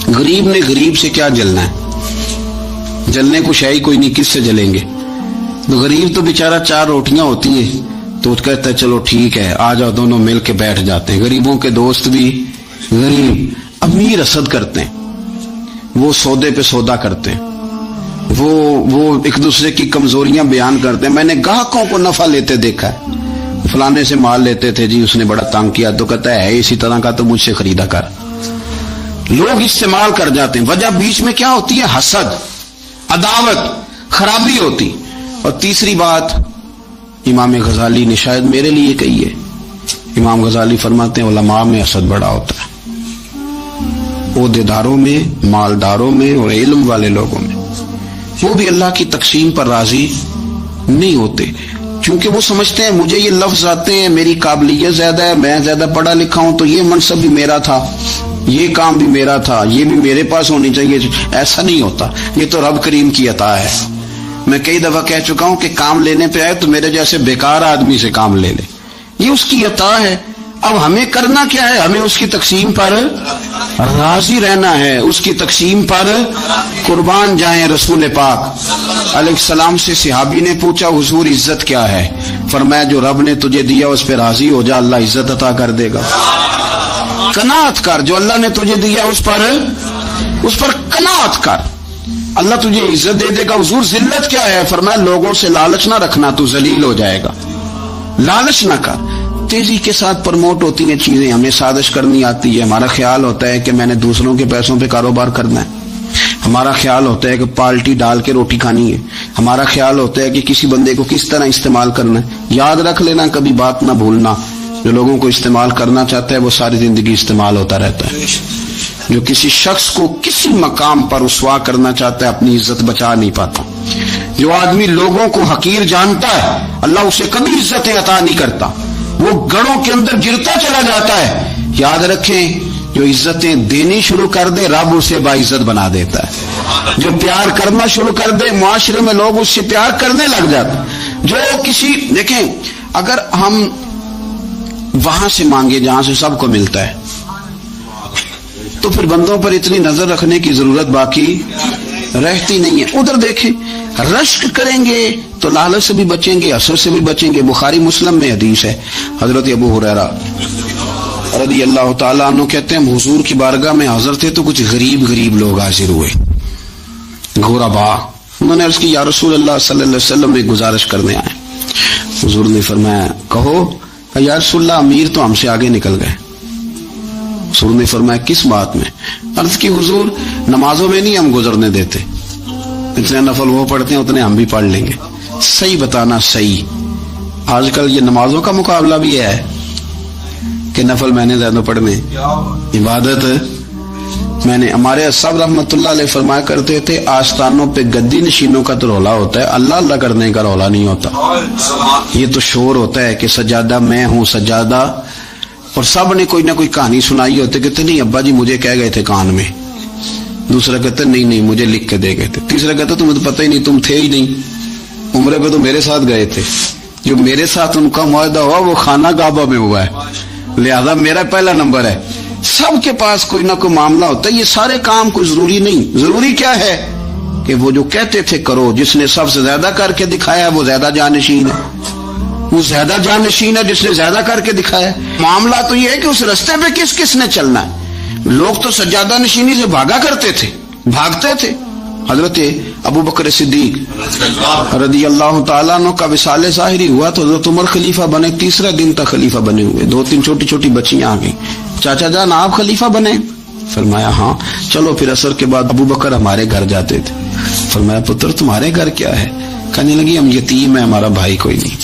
غریب نے غریب سے کیا جلنا ہے، جلنے کو شے ہی کوئی نہیں، کس سے جلیں گے؟ تو غریب تو بیچارہ 4 روٹیاں ہوتی ہیں تو کہتا ہے چلو ٹھیک ہے آ جاؤ، دونوں مل کے بیٹھ جاتے ہیں۔ غریبوں کے دوست بھی غریب، امیر حسد کرتے ہیں، وہ سودے پہ سودا کرتے ہیں، وہ ایک دوسرے کی کمزوریاں بیان کرتے ہیں۔ میں نے گاہکوں کو نفع لیتے دیکھا ہے، فلانے سے مال لیتے تھے جی، اس نے بڑا تنگ کیا، تو کہتا ہے اسی طرح کا تو مجھ سے خریدا کر۔ لوگ استعمال کر جاتے ہیں، وجہ بیچ میں کیا ہوتی ہے؟ حسد، عداوت، خرابی ہوتی۔ اور تیسری بات امام غزالی نے شاید میرے لیے کہی ہے، امام غزالی فرماتے ہیں علماء میں حسد بڑا ہوتا ہے، عہدیداروں میں، مالداروں میں اور علم والے لوگوں میں۔ وہ بھی اللہ کی تقسیم پر راضی نہیں ہوتے، چونکہ وہ سمجھتے ہیں مجھے یہ لفظ آتے ہیں، میری قابلیت زیادہ ہے، میں زیادہ پڑھا لکھا ہوں، تو یہ منصب بھی میرا تھا، یہ کام بھی میرا تھا، یہ بھی میرے پاس ہونی چاہیے۔ ایسا نہیں ہوتا، یہ تو رب کریم کی عطا ہے۔ میں کئی دفعہ کہہ چکا ہوں کہ کام لینے پہ آئے تو میرے جیسے بیکار آدمی سے کام لے لے، یہ اس کی عطا ہے۔ اب ہمیں کرنا کیا ہے؟ ہمیں اس کی تقسیم پر راضی رہنا ہے، اس کی تقسیم پر قربان جائیں۔ رسول پاک علیہ السلام سے صحابی نے پوچھا حضور عزت کیا ہے؟ فرمایا جو رب نے تجھے دیا اس پہ راضی ہو جا، اللہ عزت عطا کر دے گا۔ قناعت کر، جو اللہ نے تجھے دیا اس پر قناعت کر، اللہ تجھے عزت دے دے گا۔ حضور ذلت کیا ہے؟ فرمایا لوگوں سے لالچ نہ رکھنا، تو ذلیل ہو جائے گا، لالچ نہ کر۔ تیزی کے ساتھ پرموٹ ہوتی ہیں چیزیں، ہمیں سازش کرنی آتی ہے، ہمارا خیال ہوتا ہے کہ میں نے دوسروں کے پیسوں پہ کاروبار کرنا ہے، ہمارا خیال ہوتا ہے کہ پالٹی ڈال کے روٹی کھانی ہے، ہمارا خیال ہوتا ہے کہ کسی بندے کو کس طرح استعمال کرنا ہے۔ یاد رکھ لینا، کبھی بات نہ بھولنا، جو لوگوں کو استعمال کرنا چاہتا ہے وہ ساری زندگی استعمال ہوتا رہتا ہے۔ جو کسی شخص کو کسی مقام پر رسوا کرنا چاہتا ہے اپنی عزت بچا نہیں پاتا۔ جو آدمی لوگوں کو حقیر جانتا ہے اللہ اسے کبھی عزتیں عطا نہیں کرتا، وہ گڑھوں کے اندر گرتا چلا جاتا ہے۔ یاد رکھیں جو عزتیں دینی شروع کر دے رب اسے باعزت بنا دیتا ہے، جو پیار کرنا شروع کر دے معاشرے میں لوگ اس سے پیار کرنے لگ جاتے ہیں۔ جو کسی دیکھیں اگر ہم وہاں سے مانگے جہاں سے سب کو ملتا ہے تو پھر بندوں پر اتنی نظر رکھنے کی ضرورت باقی رہتی نہیں ہے۔ ادھر دیکھیں رشک کریں گے تو لالچ سے بھی بچیں گے، حسد سے بھی بچیں گے۔ بخاری مسلم میں حدیث ہے، حضرت ابو ہریرہ رضی اللہ تعالیٰ عنہ کہتے ہیں حضور کی بارگاہ میں حاضر تھے تو کچھ غریب لوگ حاضر ہوئے، غربا۔ انہوں نے عرض کی یا رسول اللہ صلی اللہ علیہ وسلم ایک گزارش کرنے آئے۔ حضور نے فرمایا کہو۔ یا رسول اللہ امیر تو ہم سے آگے نکل گئے۔ حضور نے فرمایا کس بات میں؟ عرض کی حضور نمازوں میں نہیں ہم گزرنے دیتے، اتنے نفل وہ پڑھتے ہیں اتنے ہم بھی پڑھ لیں گے۔ صحیح بتانا صحیح، آج کل یہ نمازوں کا مقابلہ بھی ہے کہ نفل میں نے زیادہ پڑھنے، عبادت میں نے۔ ہمارے سب رحمت اللہ علیہ فرمایا کرتے تھے آستانوں پہ گدی نشینوں کا تو رولا ہوتا ہے، اللہ اللہ کرنے کا رولا نہیں ہوتا۔ یہ تو شور ہوتا ہے کہ سجادہ میں ہوں سجادہ، اور سب نے کوئی نہ کوئی کہانی سنائی ہوتی کہ نہیں ابا جی مجھے کہہ گئے تھے کان میں، دوسرا کہتا نہیں مجھے لکھ کے دے گئے تھے، تیسرا کہتا تمہیں تو پتہ ہی نہیں، تم تھے ہی نہیں، عمرے پہ تو میرے ساتھ گئے تھے۔ جو میرے ساتھ ان کا معاہدہ ہوا وہ خانہ کعبہ میں ہوا ہے، لہذا میرا پہلا نمبر ہے۔ سب کے پاس کوئی نہ کوئی معاملہ ہوتا ہے. یہ سارے کام کوئی ضروری نہیں. ضروری کیا ہے کہ وہ جو کہتے تھے کرو، جس نے سب سے زیادہ کر کے دکھایا وہ زیادہ جانشین ہے. وہ زیادہ جانشین ہے جس نے زیادہ کر کے دکھایا. معاملہ تو یہ ہے کہ اس رستے پہ کس کس نے چلنا ہے. لوگ تو سجادہ نشینی سے بھاگا کرتے تھے، بھاگتے تھے. حضرت ابو بکر صدیق رضی اللہ تعالیٰ عنہ کا وصال ظاہری ہوا تو حضرت عمر خلیفہ بنے. تیسرا دن تک خلیفہ بنے ہوئے. 2-3 چھوٹی چھوٹی بچیاں آ گئی. چاچا جان آپ خلیفہ بنے؟ فرمایا ہاں. چلو پھر عصر کے بعد ابو بکر ہمارے گھر جاتے تھے. فرمایا پتر تمہارے گھر کیا ہے؟ کہنے لگی ہم یتیم ہیں، ہمارا بھائی کوئی نہیں.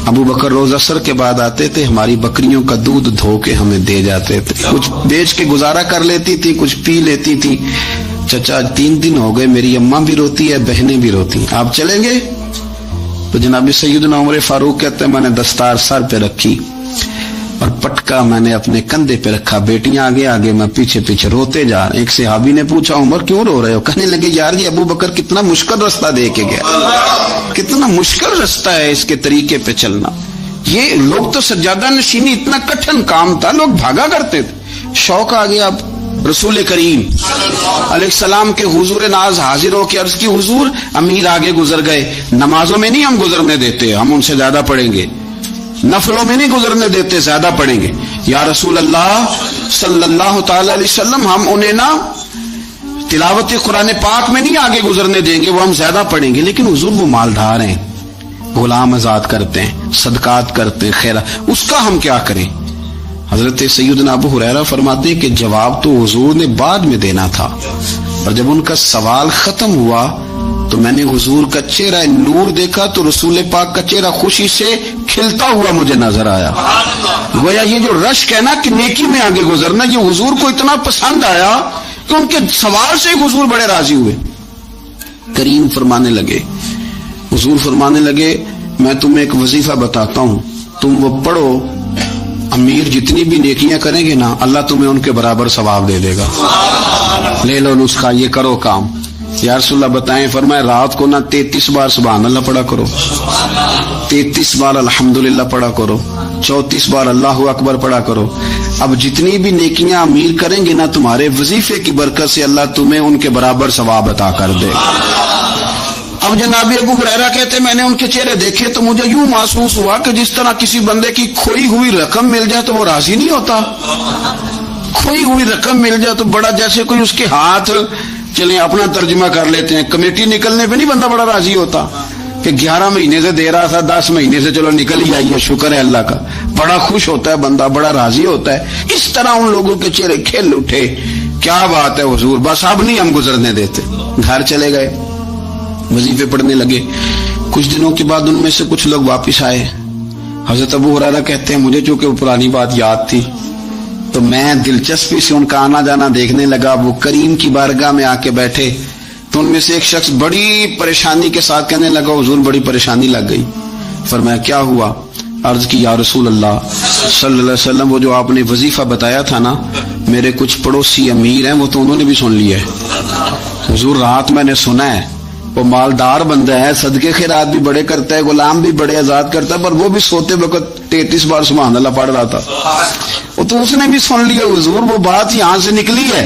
ابو بکر روز عصر کے بعد آتے تھے، ہماری بکریوں کا دودھ دھو کے ہمیں دے جاتے تھے. کچھ بیچ کے گزارا کر لیتی تھی، کچھ پی لیتی تھی. چچا 3 دن ہو گئے، میری اماں بھی روتی ہے، بہنیں بھی روتی ہیں، آپ چلیں گے؟ تو جناب سیدنا عمر فاروق کہتے ہیں میں نے دستار سر پہ رکھی اور پٹکا میں نے اپنے کندھے پہ رکھا. بیٹیاں آگے آگے، میں پیچھے پیچھے روتے جا رہے. ایک صحابی نے پوچھا عمر کیوں رو رہے ہو؟ کہنے لگے یار یہ ابو بکر کتنا مشکل رستہ دے کے گیا، کتنا مشکل رستہ ہے اس کے طریقے پہ چلنا. یہ لوگ تو سجادہ نشینی اتنا کٹھن کام تھا، لوگ بھاگا کرتے تھے. شوق آ گیا. اب رسول کریم علیہ السلام کے حضور ناز حاضر ہو کے عرض کی حضور امیر آگے گزر گئے، نمازوں میں نہیں ہم گزرنے دیتے، ہم ان سے زیادہ پڑھیں گے. نفلوں میں نہیں گزرنے دیتے، زیادہ پڑھیں گے. یا رسول اللہ صلی اللہ تعالی علیہ وسلم ہم انہیں نا تلاوت قرآن پاک میں نہیں آگے گزرنے دیں گے، وہ ہم زیادہ پڑھیں گے. لیکن حضور وہ مالدار ہیں، غلام آزاد کرتے ہیں، صدقات کرتے ہیں، خیرات، اس کا ہم کیا کریں؟ حضرت سیدنا ابو ہریرہ فرماتے ہیں کہ جواب تو حضور نے بعد میں دینا تھا، اور جب ان کا سوال ختم ہوا تو میں نے حضور کا چہرہ نور دیکھا تو رسول پاک کا چہرہ خوشی سے کھلتا ہوا مجھے نظر آیا. گویا یہ جو رشک ہے نا کہ نیکی میں آگے گزرنا، یہ حضور کو اتنا پسند آیا کہ ان کے سوال سے حضور بڑے راضی ہوئے. کریم فرمانے لگے، حضور فرمانے لگے میں تمہیں ایک وظیفہ بتاتا ہوں، تم وہ پڑھو، امیر جتنی بھی نیکیاں کریں گے نا اللہ تمہیں ان کے برابر ثواب دے دے گا. لے لو نسخہ، یہ کرو کام. یا رسول اللہ بتائیں؟ فرمائے رات کو نا 33 بار سبحان اللہ پڑھا کرو، 33 بار الحمدللہ پڑھا کرو، 34 بار اللہ اکبر پڑھا کرو. اب جتنی بھی نیکیاں امیر کریں گے نا تمہارے وظیفے کی برکت سے اللہ تمہیں ان کے برابر ثواب عطا کر دے. اب جناب ابو ہریرہ کہتے میں نے ان کے چہرے دیکھے تو مجھے یوں محسوس ہوا کہ جس طرح کسی بندے کی کھوئی ہوئی رقم مل جائے تو وہ راضی نہیں ہوتا. کھوئی ہوئی رقم مل جائے تو بڑا جیسے کوئی اس کے ہاتھ، چلیں اپنا ترجمہ کر لیتے ہیں، کمیٹی نکلنے پہ نہیں بندہ بڑا راضی ہوتا کہ 11 مہینے سے دے رہا تھا، 10 مہینے سے چلو نکل ہی آئیے، شکر ہے اللہ کا. بڑا خوش ہوتا ہے بندہ، بڑا راضی ہوتا ہے. اس طرح ان لوگوں کے چہرے کھل اٹھے. کیا بات ہے حضور، بس اب نہیں ہم گزرنے دیتے. گھر چلے گئے، وظیفے پڑھنے لگے. کچھ دنوں کے بعد ان میں سے کچھ لوگ واپس آئے. حضرت ابو ہریرہ کہتے ہیں مجھے چونکہ وہ پرانی بات یاد تھی تو میں دلچسپی سے ان کا آنا جانا دیکھنے لگا. وہ کریم کی بارگاہ میں آ کے بیٹھے تو ان میں سے ایک شخص بڑی پریشانی کے ساتھ کہنے لگا حضور بڑی پریشانی لگ گئی. فرمایا کیا ہوا؟ عرض کی یا رسول اللہ صلی اللہ علیہ وسلم وہ جو آپ نے وظیفہ بتایا تھا نا، میرے کچھ پڑوسی امیر ہیں وہ تو انہوں نے بھی سن لیا ہے. حضور رات میں نے سنا ہے وہ مالدار بندہ ہے، صدقے خیرات بھی بڑے کرتا ہے، غلام بھی بڑے آزاد کرتا ہے، پر وہ بھی سوتے وقت 33 بار سبحان اللہ پڑھ رہا تھا. وہ تو اس نے بھی سن لیا حضور، وہ بات یہاں سے نکلی ہے،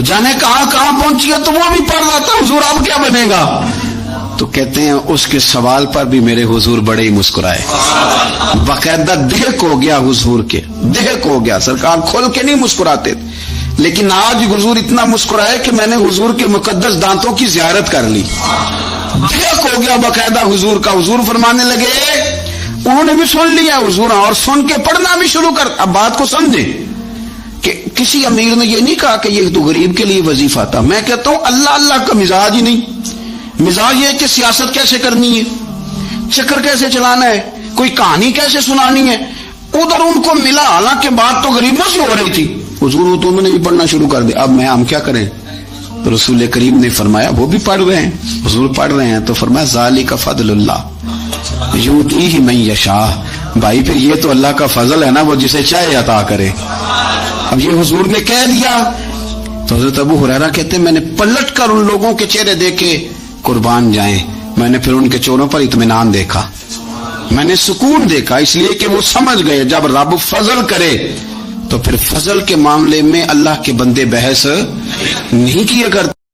جانے کہاں کہاں پہنچی ہے، تو وہ بھی پڑھ رہا تھا. حضور اب کیا بنے گا؟ تو کہتے ہیں اس کے سوال پر بھی میرے حضور بڑے ہی مسکرائے. باقاعدہ دہک ہو گیا حضور کے، دہک ہو گیا. سرکار کھول کے نہیں مسکراتے، لیکن آج حضور اتنا مسکرائے کہ میں نے حضور کے مقدس دانتوں کی زیارت کر لی. دہک ہو گیا باقاعدہ حضور کا. حضور فرمانے لگے انہوں نے بھی سن لیا حضور، اور سن کے پڑھنا بھی شروع کر. اب بات کو سمجھیں کہ کسی امیر نے یہ نہیں کہا کہ یہ تو غریب کے لیے وظیفہ تھا. میں کہتا ہوں اللہ اللہ کا مزاج ہی نہیں. مزاج یہ کہ سیاست کیسے کرنی ہے، چکر کیسے چلانا ہے، کوئی کہانی کیسے سنانی ہے. ادھر ان کو ملا، حالانکہ بات تو غریبوں سے ہو رہی تھی. حضور تو انہوں نے بھی پڑھنا شروع کر دیا. اب میں ہم کیا کریں؟ تو رسول کریم نے فرمایا وہ بھی پڑھ رہے ہیں، حضور پڑھ رہے ہیں، تو فرمایا ذالک فضل اللہ یؤتیہ من یشاء. بھائی پھر یہ تو اللہ کا فضل ہے نا، وہ جسے چاہے عطا کرے. اب یہ حضور نے کہہ دیا تو حضرت ابو ہریرہ کہتے ہیں میں نے پلٹ کر ان لوگوں کے چہرے دیکھے، قربان جائیں میں نے پھر ان کے چہروں پر اطمینان دیکھا، میں نے سکون دیکھا، اس لیے کہ وہ سمجھ گئے جب رب فضل کرے تو پھر فضل کے معاملے میں اللہ کے بندے بحث نہیں کیا کرتے.